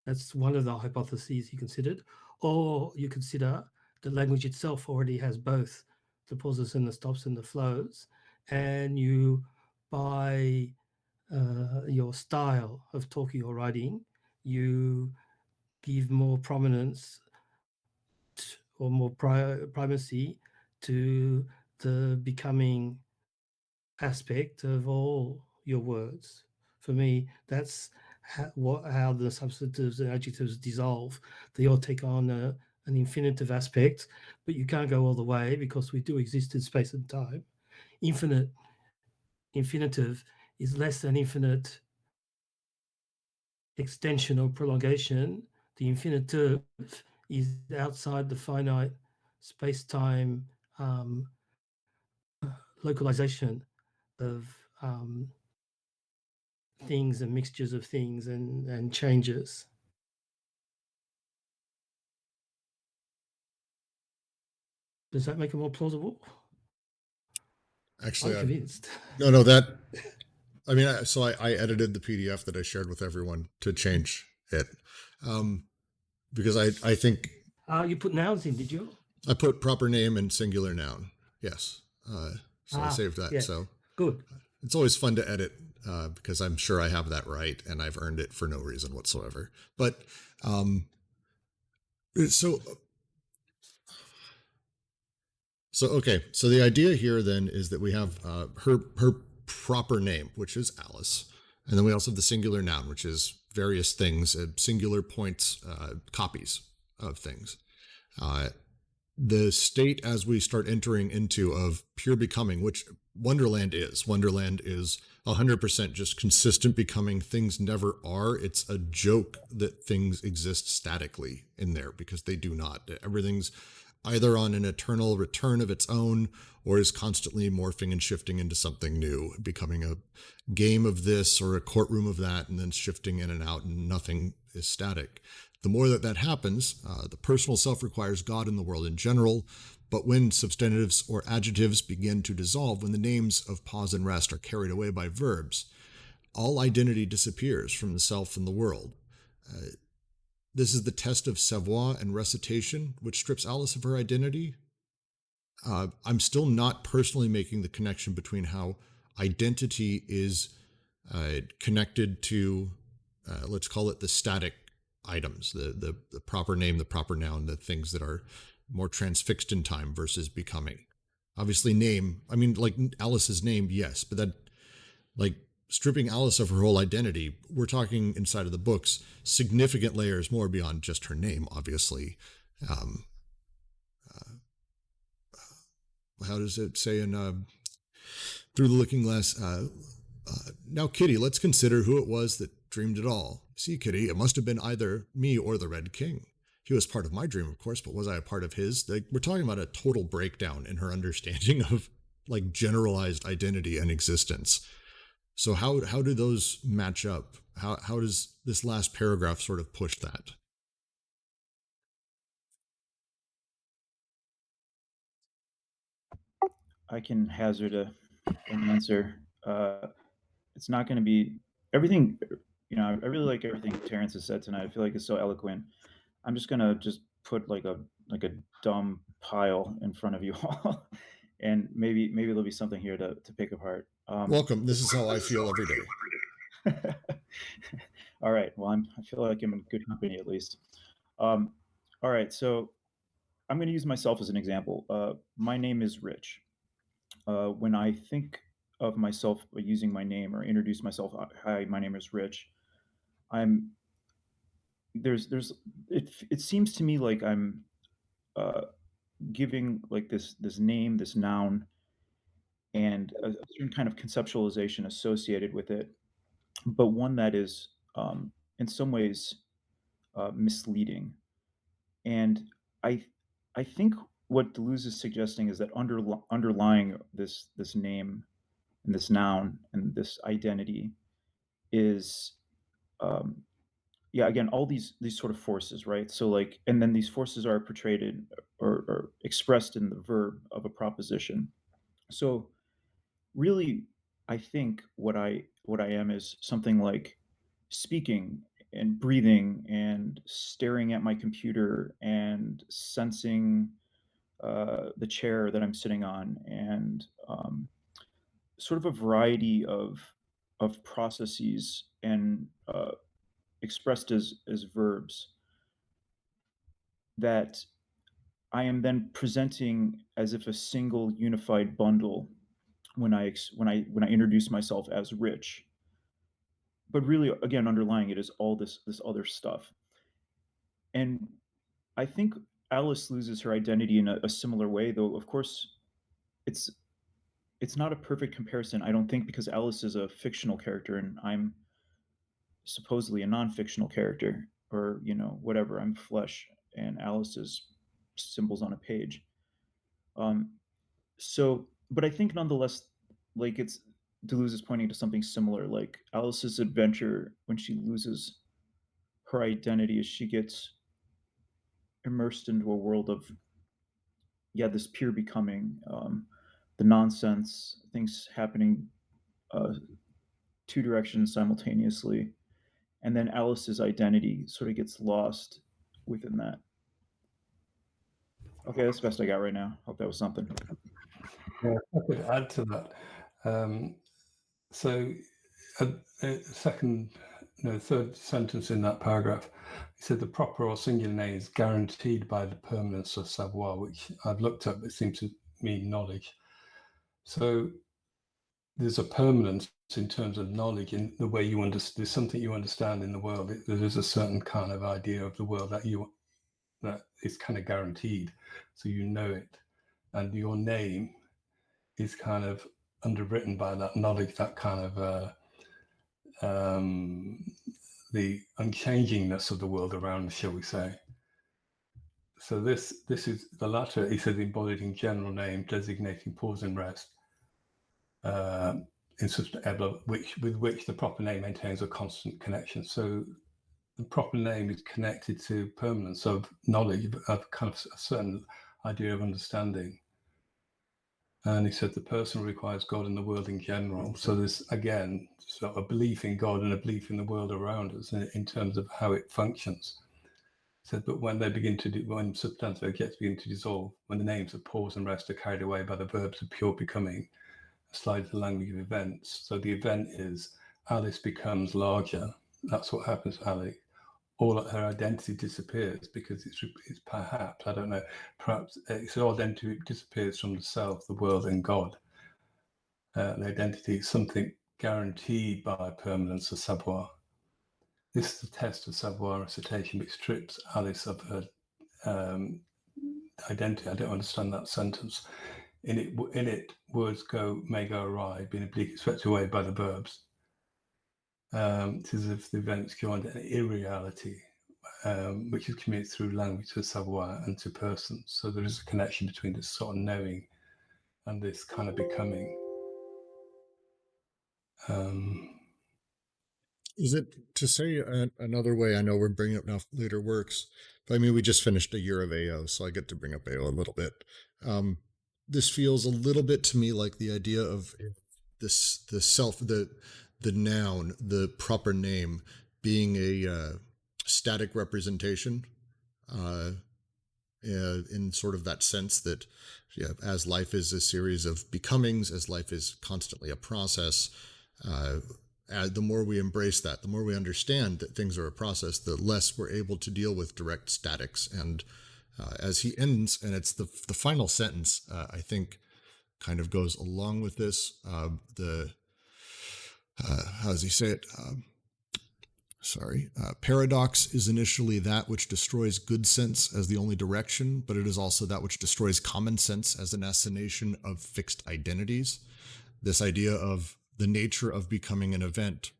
That's one of the hypotheses you considered. Or you consider the language itself already has both the pauses and the stops and the flows. And you, by your style of talking or writing, you give more prominence or more primacy to the becoming aspect of all your words. For me, that's how the substantives and adjectives dissolve. They all take on an infinitive aspect, but you can't go all the way because we do exist in space and time. Infinitive is less than infinite extension or prolongation. The infinitive is outside the finite space-time localization of things and mixtures of things and changes. Does that make it more plausible? Actually, I'm convinced. No, that, I mean, I edited the PDF that I shared with everyone to change it, because I think You put nouns in, did you? I put proper name and singular noun. Yes. So I saved that. Yes. So Good. It's always fun to edit because I'm sure I have that right and I've earned it for no reason whatsoever. But so okay. So the idea here then is that we have her proper name, which is Alice, And then we also have the singular noun, which is various things, singular points, copies of things. The state as we start entering into of pure becoming, which Wonderland is 100% just consistent becoming. Things never are. It's a joke that things exist statically in there, because they do not. Everything's either on an eternal return of its own, or is constantly morphing and shifting into something new, becoming a game of this or a courtroom of that, and then shifting in and out, and nothing is static. The more that happens, the personal self requires God in the world in general, but when substantives or adjectives begin to dissolve, when the names of pause and rest are carried away by verbs, all identity disappears from the self and the world. This is the test of Savoir and recitation, which strips Alice of her identity. I'm still not personally making the connection between how identity is connected to, let's call it the static items, the proper name, the proper noun, the things that are more transfixed in time versus becoming. Obviously name, I mean, like Alice's name, yes, but that, like, stripping Alice of her whole identity, we're talking inside of the books, significant layers more beyond just her name, obviously. How does it say in Through the Looking Glass? Now, Kitty, let's consider who it was that dreamed it all. See, Kitty, it must have been either me or the Red King. He was part of my dream, of course, but was I a part of his? Like, we're talking about a total breakdown in her understanding of, like, generalized identity and existence. So how do those match up? How does this last paragraph sort of push that? I can hazard an answer. It's not going to be everything. I really like everything Terrence has said tonight. I feel like it's so eloquent. I'm just gonna put like a dumb pile in front of you all, and maybe there'll be something here to pick apart. Welcome. This is how I feel every day. All right. Well, I feel like I'm in good company at least. All right. So I'm going to use myself as an example. My name is Rich. When I think of myself using my name or introduce myself, hi, my name is Rich. It seems to me like I'm giving like this name, this noun, and a certain kind of conceptualization associated with it, but one that is in some ways misleading. And I think what Deleuze is suggesting is that underlying this name and this noun and this identity is again, all these sort of forces, right? So like, and then these forces are portrayed or expressed in the verb of a proposition. So really, I think what I am is something like speaking and breathing and staring at my computer and sensing the chair that I'm sitting on, and sort of a variety of processes and expressed as verbs that I am then presenting as if a single unified bundle when I introduce myself as Rich. But really, again, underlying it is all this other stuff. And I think Alice loses her identity in a similar way, though of course it's not a perfect comparison, I don't think, because Alice is a fictional character and I'm supposedly a non-fictional character, or whatever. I'm flesh and Alice is symbols on a page. So, but I think nonetheless, like, it's Deleuze is pointing to something similar, like Alice's adventure when she loses her identity as she gets immersed into a world of this pure becoming, the nonsense, things happening two directions simultaneously, and then Alice's identity sort of gets lost within that. Okay, that's the best I got right now. Hope that was something. Yeah, I could add to that. So, third sentence in that paragraph, he said the proper or singular name is guaranteed by the permanence of savoir, which I've looked up. It seems to mean knowledge. So there's a permanence in terms of knowledge in the way you understand. There's something you understand in the world. There is a certain kind of idea of the world that is kind of guaranteed, so you know it, and your name is kind of underwritten by that knowledge, that kind of the unchangingness of the world around, shall we say. So this is the latter. He says embodied in general name, designating pause and rest, in such with which the proper name maintains a constant connection. So the proper name is connected to permanence of knowledge, of kind of a certain idea of understanding. And he said the person requires God and the world in general. So there's, again, sort of a belief in God and a belief in the world around us in terms of how it functions. He said, but when they begin to when substantive objects begin to dissolve, when the names of pause and rest are carried away by the verbs of pure becoming, slides the language of events. So the event is Alice becomes larger. That's what happens to Alice. All of her identity disappears because it's perhaps, I don't know, perhaps its identity disappears from the self, the world, and God. The identity is something guaranteed by permanence of savoir. This is the test of savoir recitation, which strips Alice of her identity. I don't understand that sentence. In it, words may go awry, being obliquely swept away by the verbs. It is as if the events joined an irreality, which is communicated through language to savoir and to persons. So there is a connection between this sort of knowing and this kind of becoming. Is it to say another way? I know we're bringing up now later works, but I mean, we just finished a year of AO, so I get to bring up AO a little bit. This feels a little bit to me like the idea of the self, the noun, the proper name being a static representation, in sort of that sense that, as life is a series of becomings, as life is constantly a process, the more we embrace that, the more we understand that things are a process, the less we're able to deal with direct statics. And as he ends, and it's the final sentence, I think, kind of goes along with this. How does he say it? Paradox is initially that which destroys good sense as the only direction, but it is also that which destroys common sense as an assignation of fixed identities. This idea of the nature of becoming an event,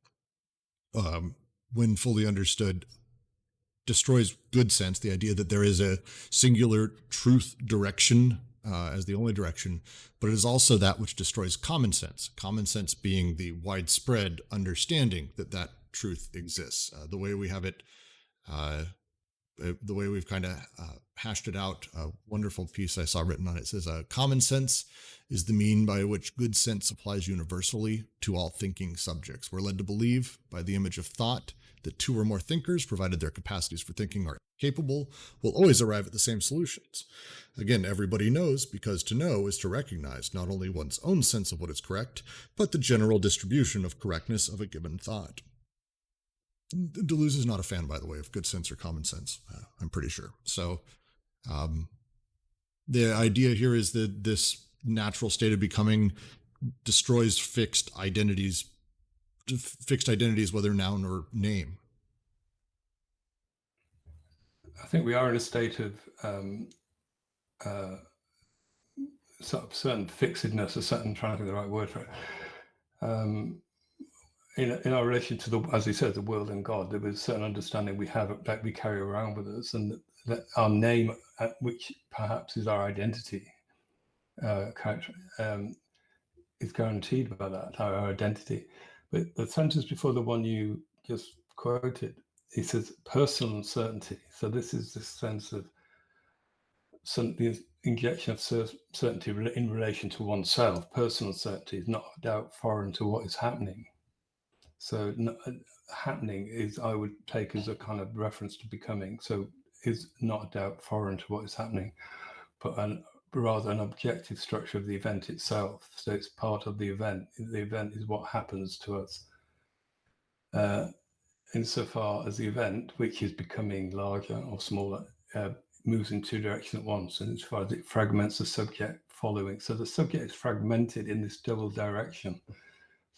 when fully understood, destroys good sense, the idea that there is a singular truth direction as the only direction, but it is also that which destroys common sense being the widespread understanding that truth exists. The way we have it, the way we've kind of hashed it out, a wonderful piece I saw written on it says, common sense is the mean by which good sense applies universally to all thinking subjects. We're led to believe by the image of thought that two or more thinkers, provided their capacities for thinking are capable, will always arrive at the same solutions. Again, everybody knows, because to know is to recognize not only one's own sense of what is correct, but the general distribution of correctness of a given thought. Deleuze is not a fan, by the way, of good sense or common sense, I'm pretty sure. So the idea here is that this natural state of becoming destroys fixed identities, whether noun or name. I think we are in a state of sort of certain fixedness, I'm trying to think of the right word for it. In our relation to the, as he said, the world and God, there was a certain understanding we have that we carry around with us, and that our name, which perhaps is our identity, is guaranteed by that, our identity. But the sentence before the one you just quoted, he says personal uncertainty. So this is this sense of the injection of certainty in relation to oneself. Personal certainty is not a doubt foreign to what is happening. So happening is, I would take as a kind of reference to becoming. So is not a doubt foreign to what is happening, but rather an objective structure of the event itself. So it's part of the event. The event is what happens to us. Insofar as the event, which is becoming larger or smaller, moves in two directions at once, and as far as it fragments the subject following. So the subject is fragmented in this double direction.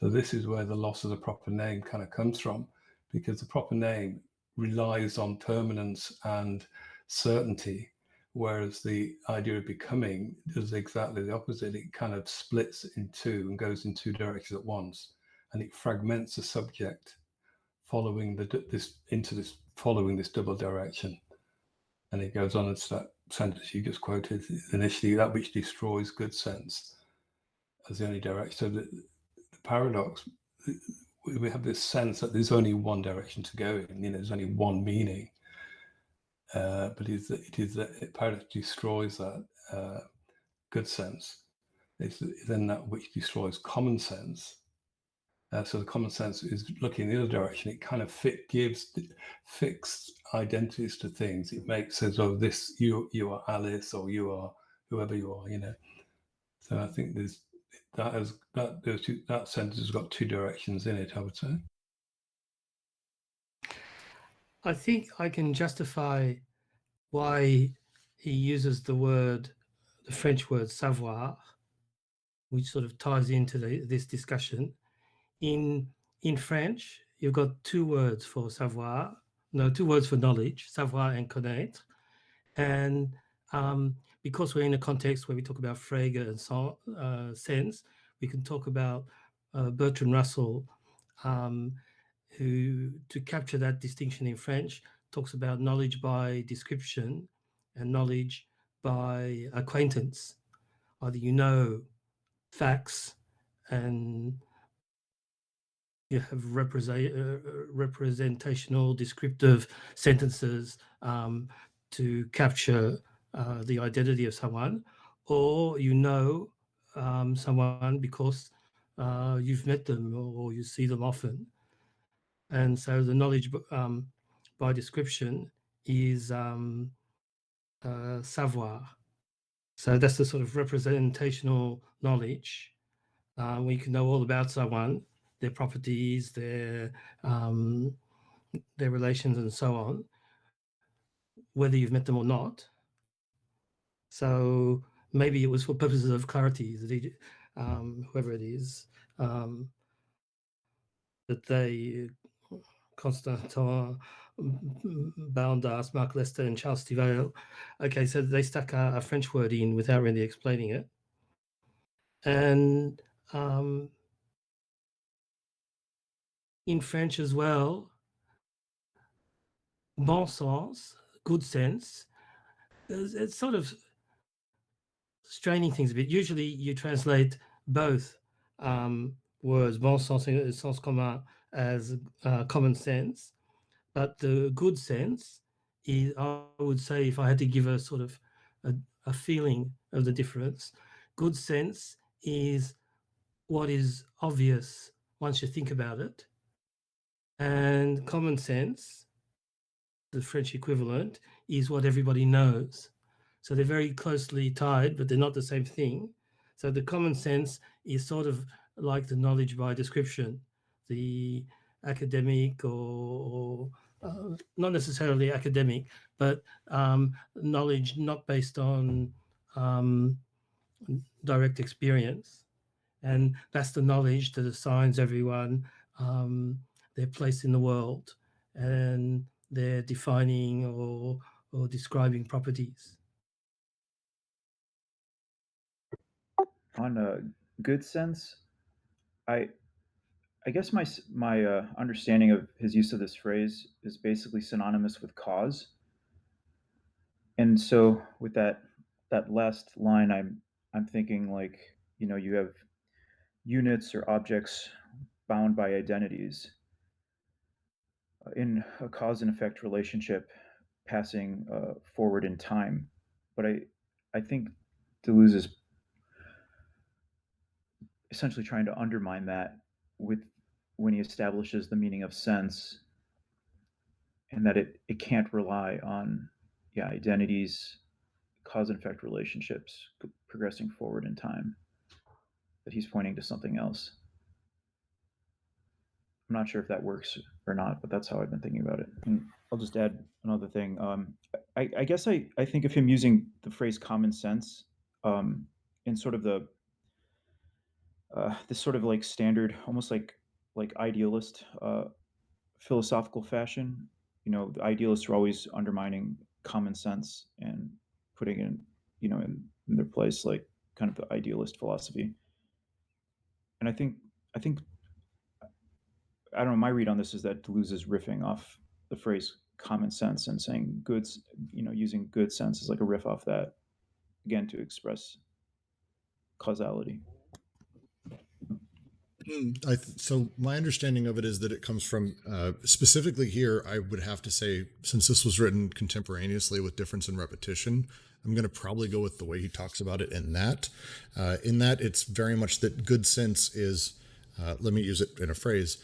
So this is where the loss of the proper name kind of comes from, because the proper name relies on permanence and certainty, whereas the idea of becoming does exactly the opposite. It kind of splits in two and goes in two directions at once, and it fragments the subject following this double direction. And it goes on into that sentence you just quoted initially, that which destroys good sense as the only direction. So the paradox, we have this sense that there's only one direction to go in, there's only one meaning, but it is that paradox destroys that good sense. It's then that which destroys common sense. So the common sense is looking in the other direction. It kind of gives fixed identities to things. It makes as though this you are Alice, or you are whoever you are, So I think that sentence has got two directions in it, I would say. I think I can justify why he uses the French word savoir, which sort of ties into this discussion. In French, you've got two words for savoir, two words for knowledge, savoir and connaître. And because we're in a context where we talk about Frege and sense, we can talk about Bertrand Russell, who, to capture that distinction in French, talks about knowledge by description and knowledge by acquaintance. Either you know facts and you have representational descriptive sentences to capture the identity of someone, or you know someone because you've met them or you see them often. And so the knowledge by description is savoir. So that's the sort of representational knowledge where you can know all about someone, their properties, their relations, and so on, whether you've met them or not. So maybe it was for purposes of clarity, whoever it is, that they, Constantin Boundas, Mark Lester, and Charles Stivale, okay, so they stuck a French word in without really explaining it. And in French as well, bon sens, good sense, it's sort of straining things a bit. Usually you translate both words, bon sens and sens commun, as common sense, but the good sense is, I would say, if I had to give a sort of a feeling of the difference, good sense is what is obvious once you think about it, and common sense, the French equivalent, is what everybody knows. So they're very closely tied, but they're not the same thing. So the common sense is sort of like the knowledge by description, the academic or not necessarily academic, but knowledge not based on direct experience. And that's the knowledge that assigns everyone their place in the world, and they're defining or describing properties. On a good sense, I guess my understanding of his use of this phrase is basically synonymous with cause. And so with that last line, I'm thinking like, you have units or objects bound by identities in a cause and effect relationship passing forward in time. But I think Deleuze is essentially trying to undermine that when he establishes the meaning of sense, and that it can't rely on identities, cause and effect relationships progressing forward in time, that he's pointing to something else. I'm not sure if that works or not, but that's how I've been thinking about it. And I'll just add another thing. I guess I think of him using the phrase common sense in sort of the this sort of like standard, almost like idealist philosophical fashion. The idealists are always undermining common sense and putting in, in their place, like kind of the idealist philosophy. And I think I don't know. My read on this is that Deleuze is riffing off the phrase common sense and saying goods, using good sense as like a riff off that, again, to express causality. So my understanding of it is that it comes from, specifically here, I would have to say, since this was written contemporaneously with difference and repetition, I'm going to probably go with the way he talks about it in that. In that, it's very much that good sense is, let me use it in a phrase,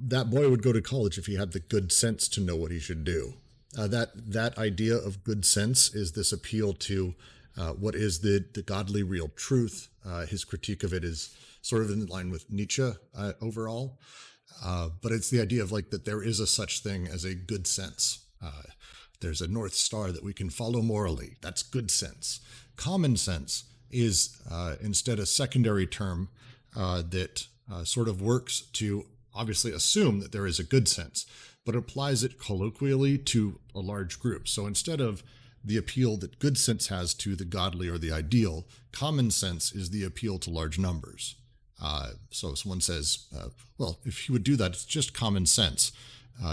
that boy would go to college if he had the good sense to know what he should do. That idea of good sense is this appeal to what is the godly real truth. His critique of it is sort of in line with Nietzsche overall, but it's the idea of like that there is a such thing as a good sense. There's a North Star that we can follow morally. That's good sense. Common sense is instead a secondary term that sort of works to obviously assume that there is a good sense, but applies it colloquially to a large group. So instead of the appeal that good sense has to the godly or the ideal, common sense is the appeal to large numbers. So someone says, well, if you would do that, it's just common sense,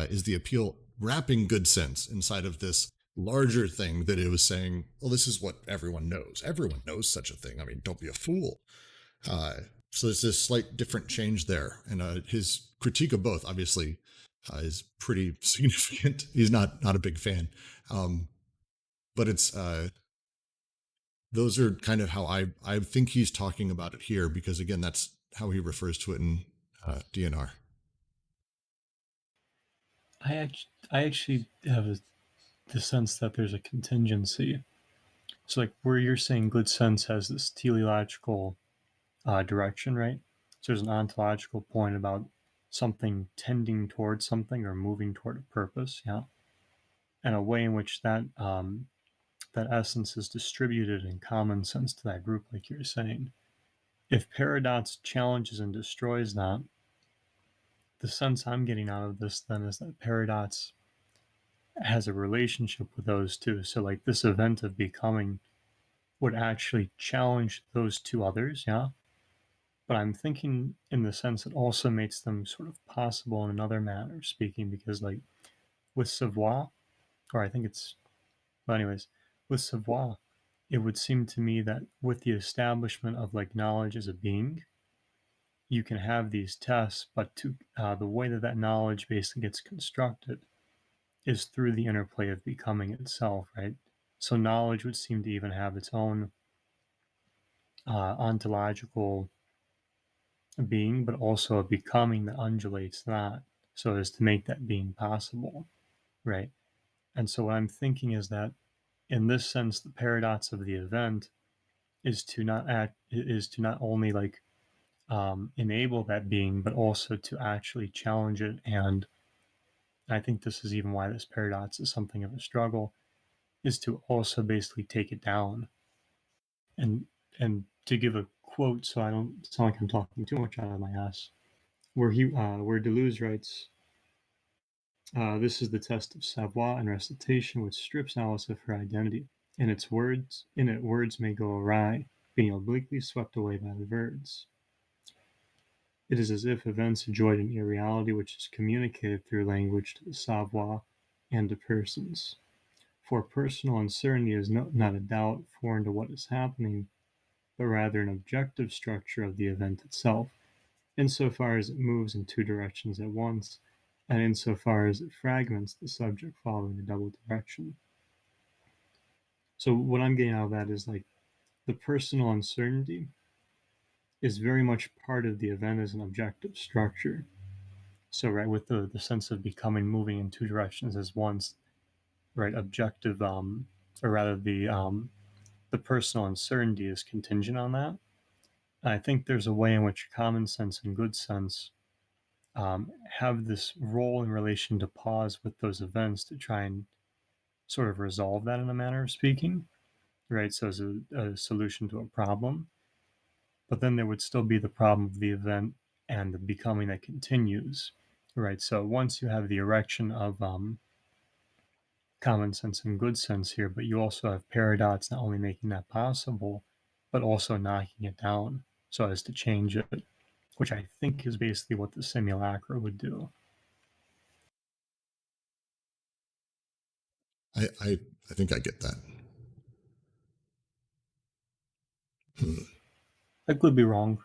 is the appeal wrapping good sense inside of this larger thing that it was saying, well, this is what everyone knows. Everyone knows such a thing. I mean, don't be a fool. So there's this slight different change there. And his critique of both, obviously, is pretty significant. He's not a big fan. But it's those are kind of how I think he's talking about it here, because again, that's how he refers to it in DNR. I actually have the sense that there's a contingency. So like where you're saying good sense has this teleological direction, right? So there's an ontological point about something tending towards something or moving toward a purpose, yeah, and a way in which that that essence is distributed in common sense to that group, like you're saying. If paradox challenges and destroys that, the sense I'm getting out of this then is that paradox has a relationship with those two. So like this event of becoming would actually challenge those two others, yeah. But I'm thinking in the sense it also makes them sort of possible in another manner of speaking, because like with Savoir, or I think it's, well, anyways, with Savoir, it would seem to me that with the establishment of like knowledge as a being, you can have these tests, but to the way that knowledge basically gets constructed is through the interplay of becoming itself, right? So knowledge would seem to even have its own ontological being, but also a becoming that undulates that so as to make that being possible, right? And so what I'm thinking is that in this sense, the paradox of the event is to not only like enable that being, but also to actually challenge it. And I think this is even why this paradox is something of a struggle, is to also basically take it down. And to give a quote, so I don't sound like I'm talking too much out of my ass, where Deleuze writes, this is the test of savoir and recitation, which strips Alice of her identity. In it, words may go awry, being obliquely swept away by the verbs. It is as if events enjoyed an irreality which is communicated through language to the savoir and to persons. For personal uncertainty is not a doubt foreign to what is happening, but rather an objective structure of the event itself, insofar as it moves in two directions at once, and insofar as it fragments the subject following a double direction. So what I'm getting out of that is like the personal uncertainty is very much part of the event as an objective structure. So right, with the sense of becoming, moving in two directions as once, right, objective, or rather the personal uncertainty is contingent on that. And I think there's a way in which common sense and good sense have this role in relation to pause with those events to try and sort of resolve that in a manner of speaking, right? So as a solution to a problem. but then there would still be the problem of the event and the becoming that continues, right? So once you have the erection of common sense and good sense here, but you also have paradox not only making that possible, but also knocking it down so as to change it, which I think is basically what the simulacra would do. I think I get that. I could be wrong.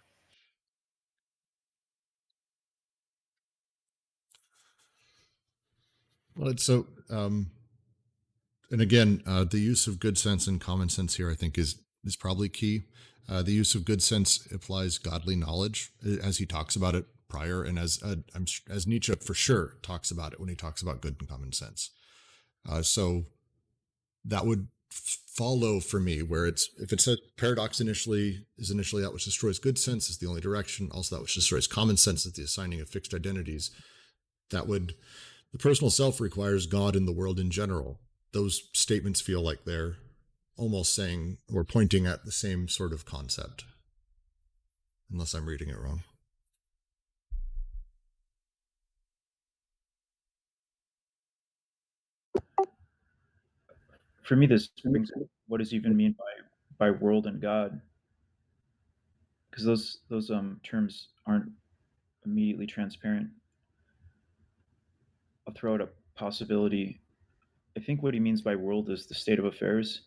Well, it's so, and again, the use of good sense and common sense here, I think, is probably key. The use of good sense implies godly knowledge, as he talks about it prior, and as Nietzsche for sure talks about it when he talks about good and common sense. So that would follow for me, where if it says paradox is initially that which destroys good sense is the only direction, also that which destroys common sense is the assigning of fixed identities. The personal self requires God in the world in general. Those statements feel like they're almost saying or pointing at the same sort of concept, unless I'm reading it wrong. For me, this brings up what does even mean by world and God, because those terms aren't immediately transparent. I'll throw out a possibility. I think what he means by world is the state of affairs,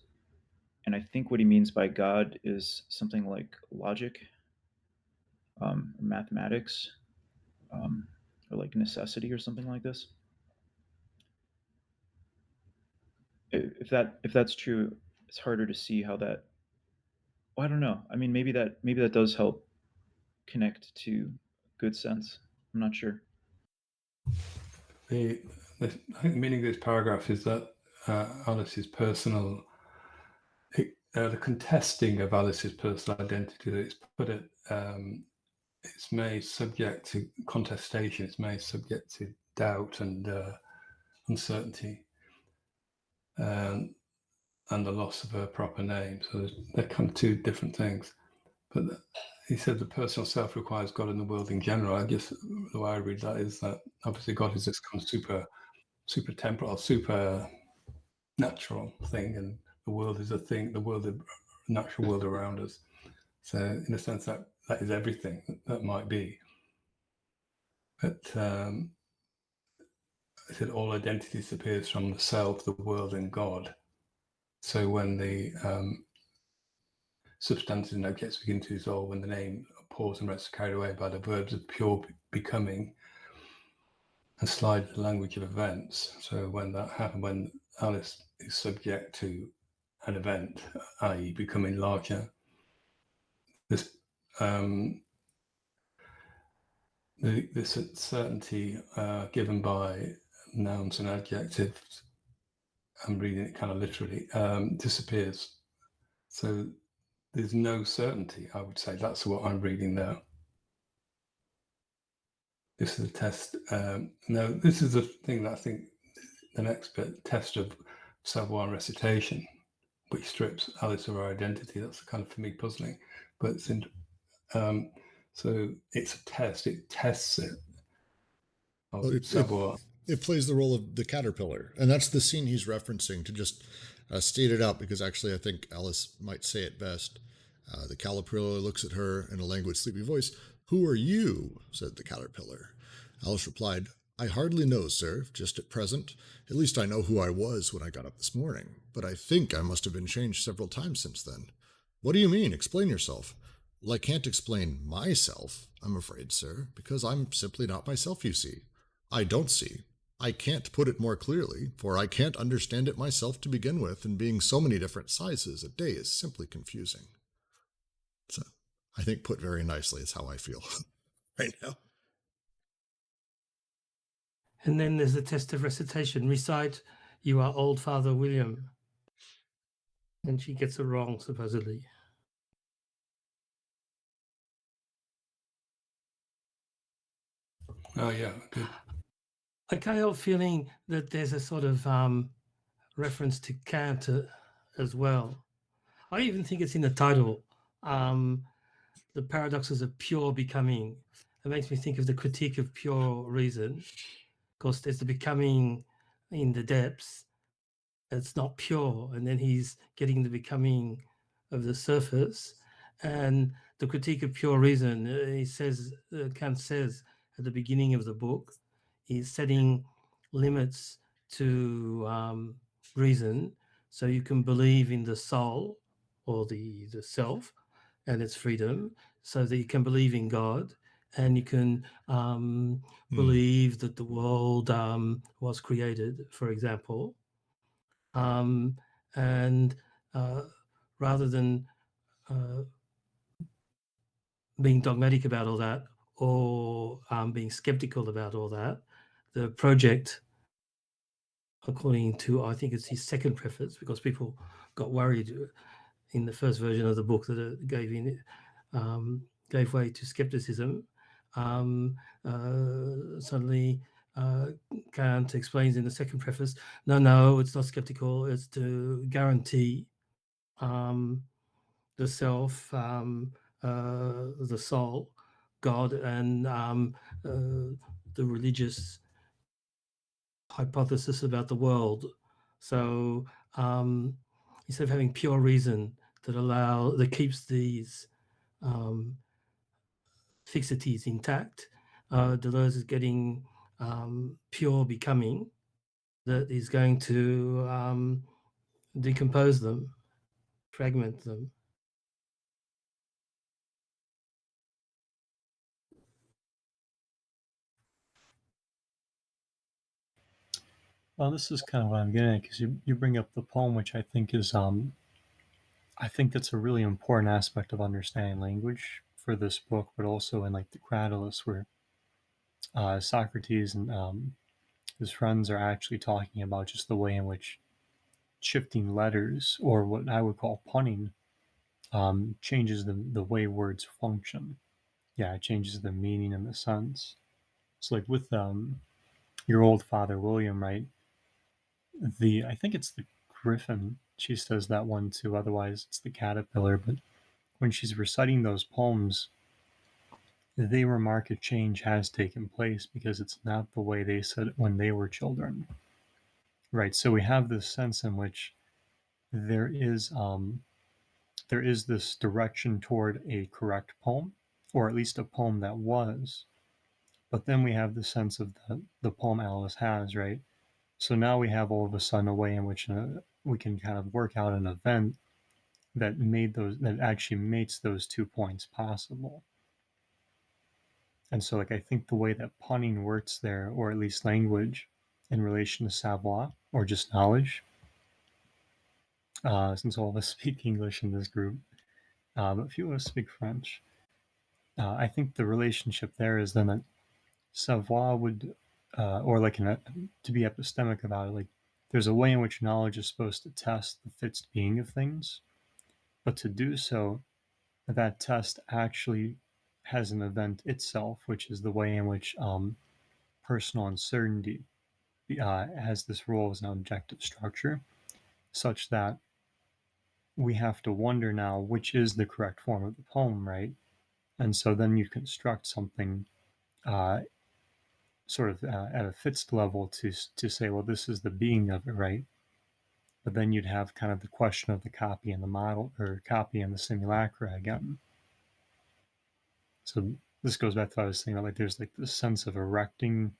and I think what he means by God is something like logic, mathematics, or like necessity or something like this. If that's true, it's harder to see how that. Well, I don't know. I mean, maybe that does help connect to good sense. I'm not sure. I think the meaning of this paragraph is that Alice's personal, the contesting of Alice's personal identity, that it's put it, it's made subject to contestation, it's made subject to doubt and uncertainty, and the loss of her proper name. So they're kind of two different things. But he said the personal self requires God in the world in general. I guess the way I read that is that obviously God is this kind of super temporal, super natural thing, and the world is a thing, the world, the natural world around us. So in a sense that is everything that might be. But I said all identity disappears from the self, the world, and God. So when the substantive and objects begin to dissolve, when the name pause and rest are carried away by the verbs of pure becoming and slide the language of events. So when that happens, when Alice is subject to an event, i.e. becoming larger, this this certainty given by nouns and adjectives, I'm reading it kind of literally, disappears. So there's no certainty, I would say. That's what I'm reading there. This is a test. No, this is the thing that I think the next bit, test of Savoir and recitation, which strips Alice of her identity. That's kind of, for me, puzzling. But it's so it's a test. It tests it. Savoir. It plays the role of the caterpillar. And that's the scene he's referencing, to just state it out, because actually I think Alice might say it best. The caterpillar looks at her in a languid, sleepy voice. "Who are you?" said the caterpillar. Alice replied, "I hardly know, sir, just at present. At least I know who I was when I got up this morning, but I think I must have been changed several times since then." "What do you mean? Explain yourself." "Well, I can't explain myself, I'm afraid, sir, because I'm simply not myself, you see. I don't see. I can't put it more clearly, for I can't understand it myself to begin with, and being so many different sizes a day is simply confusing." So I think put very nicely is how I feel right now. And then there's the test of recitation. Recite, "You are old Father William." And she gets it wrong, supposedly. Oh, yeah, good. I can't help feeling that there's a sort of reference to Kant as well. I even think it's in the title. the paradoxes of pure becoming. It makes me think of the critique of pure reason. Of course, there's the becoming in the depths. It's not pure, and then he's getting the becoming of the surface. And the critique of pure reason, he says, Kant says at the beginning of the book, he's setting limits to reason, so you can believe in the soul or the self and its freedom, so that you can believe in God, and you can believe that the world was created, for example. And rather than being dogmatic about all that, or being skeptical about all that, the project, according to, I think it's his second preface, because people got worried in the first version of the book that it gave way to skepticism. Suddenly Kant explains in the second preface, no, it's not skeptical, it's to guarantee the self, the soul, God, and the religious hypothesis about the world. So instead of having pure reason that keeps these fixities intact, Deleuze is getting pure becoming that is going to decompose them, fragment them. Well, this is kind of what I'm getting at, because you bring up the poem, which I think is, I think that's a really important aspect of understanding language for this book, but also in like the Cratylus, where Socrates and his friends are actually talking about just the way in which shifting letters, or what I would call punning, changes the way words function. Yeah, it changes the meaning and the sense. So like with your old Father William, right? I think it's the griffin. She says that one too. Otherwise, it's the caterpillar. But when she's reciting those poems, they remark a change has taken place because it's not the way they said it when they were children. Right. So we have this sense in which there is this direction toward a correct poem, or at least a poem that was. But then we have the sense of the poem Alice has, right? So now we have all of a sudden a way in which we can kind of work out an event that actually makes those 2 points possible. And so like I think the way that punning works there, or at least language in relation to savoir, or just knowledge, since all of us speak English in this group, but few of us speak French, I think the relationship there is then that savoir would, or like to be epistemic about it, like there's a way in which knowledge is supposed to test the fixed being of things, but to do so, that test actually has an event itself, which is the way in which personal uncertainty has this role as an objective structure, such that we have to wonder now which is the correct form of the poem, right? And so then you construct something sort of at a fixed level to say, well, this is the being of it, right? But then you'd have kind of the question of the copy and the model, or copy and the simulacra again. So this goes back to what I was saying about, like there's like this sense of erecting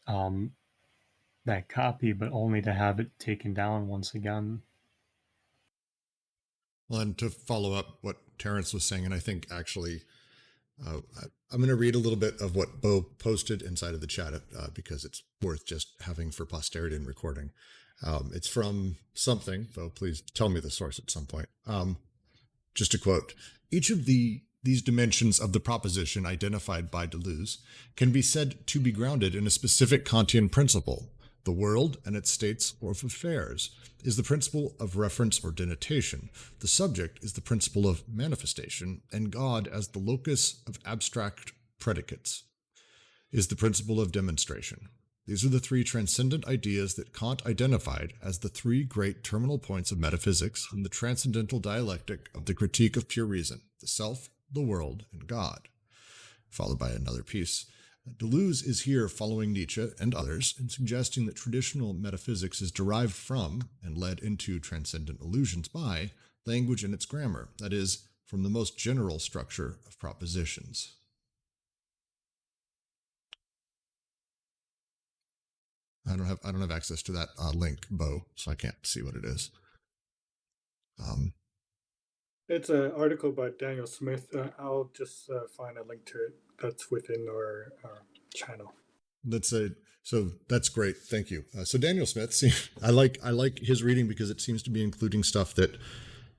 that copy, but only to have it taken down once again. Well, and to follow up what Terrence was saying, and I think actually I'm going to read a little bit of what Bo posted inside of the chat because it's worth just having for posterity and recording. It's from something. Bo, please tell me the source at some point. Just a quote: each of these dimensions of the proposition identified by Deleuze can be said to be grounded in a specific Kantian principle. The world and its states of affairs is the principle of reference or denotation. The subject is the principle of manifestation, and God, as the locus of abstract predicates, is the principle of demonstration. These are the 3 transcendent ideas that Kant identified as the 3 great terminal points of metaphysics in the transcendental dialectic of the critique of pure reason: the self, the world, and God. Followed by another piece. Deleuze is here following Nietzsche and others in suggesting that traditional metaphysics is derived from and led into transcendent illusions by language and its grammar, that is, from the most general structure of propositions. I don't have access to that link, Bo, so I can't see what it is. It's an article by Daniel Smith. I'll just find a link to it that's within our channel. So that's great. Thank you. So Daniel Smith, see, I like his reading because it seems to be including stuff that,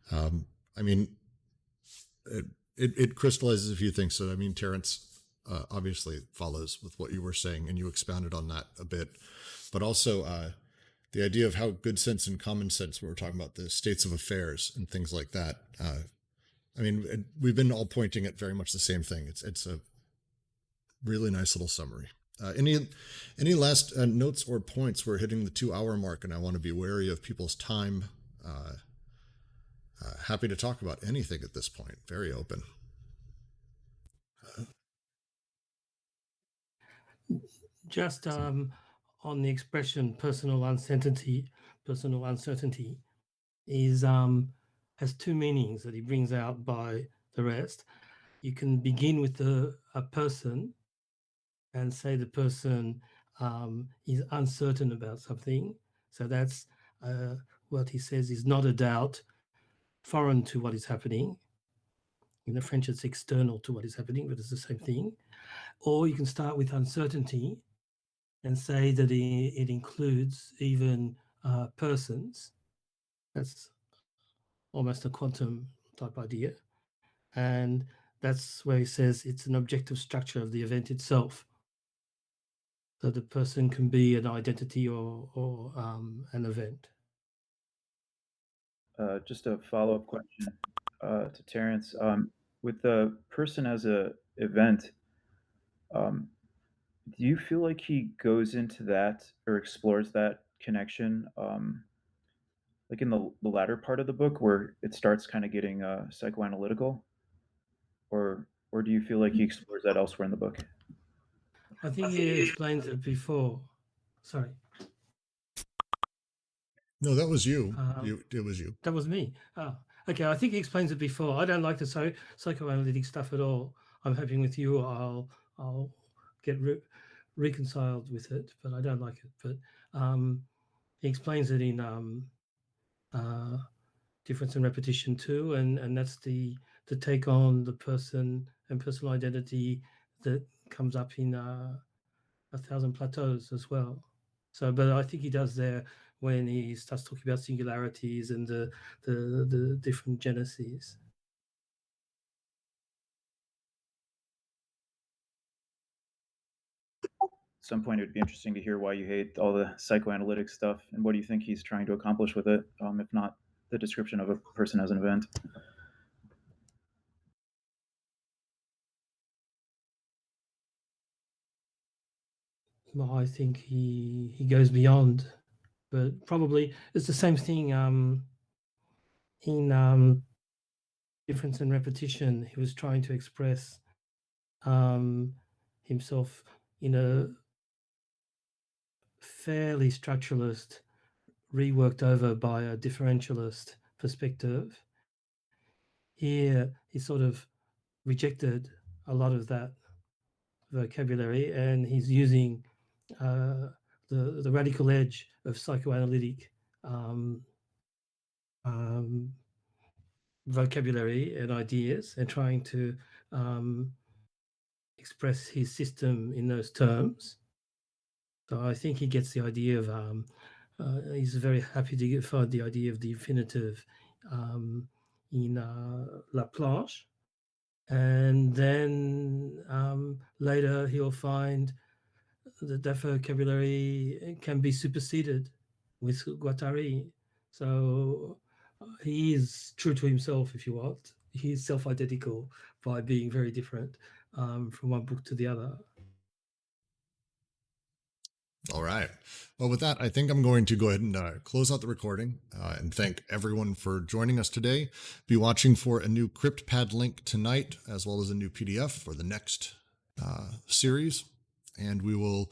I mean, it crystallizes a few things. So I mean, Terence obviously follows with what you were saying, and you expounded on that a bit, but also the idea of how good sense and common sense, when we're talking about the states of affairs and things like that. I mean, we've been all pointing at very much the same thing. It's a really nice little summary. Any last notes or points? We're hitting the 2-hour mark, and I want to be wary of people's time. Happy to talk about anything at this point. Very open. Just on the expression personal uncertainty is has two meanings that he brings out by the rest. You can begin with a person and say the person is uncertain about something. So that's what he says is not a doubt foreign to what is happening. In the French, it's external to what is happening, but it's the same thing. Or you can start with uncertainty and say that it includes even persons. That's almost a quantum type idea. And that's where he says it's an objective structure of the event itself. So the person can be an identity or an event. Just a follow-up question to Terence. With the person as a event, do you feel like he goes into that or explores that connection, like in the latter part of the book where it starts kind of getting psychoanalytical, or do you feel like he explores that elsewhere in the book? I think he explains it before. Sorry. No, that was you. It was you. That was me. Oh, okay. I think he explains it before. I don't like the psychoanalytic stuff at all. I'm hoping with you I'll get reconciled with it, but I don't like it. But he explains it in Difference and Repetition too, and that's the take on the person and personal identity that comes up in 1,000 Plateaus as well. So, but I think he does there when he starts talking about singularities and the different geneses. At some point, it would be interesting to hear why you hate all the psychoanalytic stuff and what do you think he's trying to accomplish with it, if not the description of a person as an event. Well, I think he goes beyond, but probably it's the same thing in Difference and Repetition. He was trying to express himself in a fairly structuralist, reworked over by a differentialist perspective. Here, he sort of rejected a lot of that vocabulary, and he's using the radical edge of psychoanalytic vocabulary and ideas, and trying to express his system in those terms. So I think he gets the idea of he's very happy to find the idea of the infinitive in La Planche. And then later he'll find that that vocabulary can be superseded with Guattari. So he is true to himself, if you want. He's self-identical by being very different from one book to the other. All right. Well, with that, I think I'm going to go ahead and close out the recording and thank everyone for joining us today. Be watching for a new CryptPad link tonight, as well as a new PDF for the next series. And we will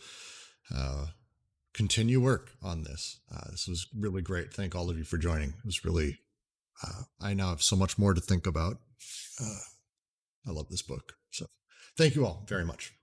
continue work on this. This was really great. Thank all of you for joining. It was really, I now have so much more to think about. I love this book. So thank you all very much.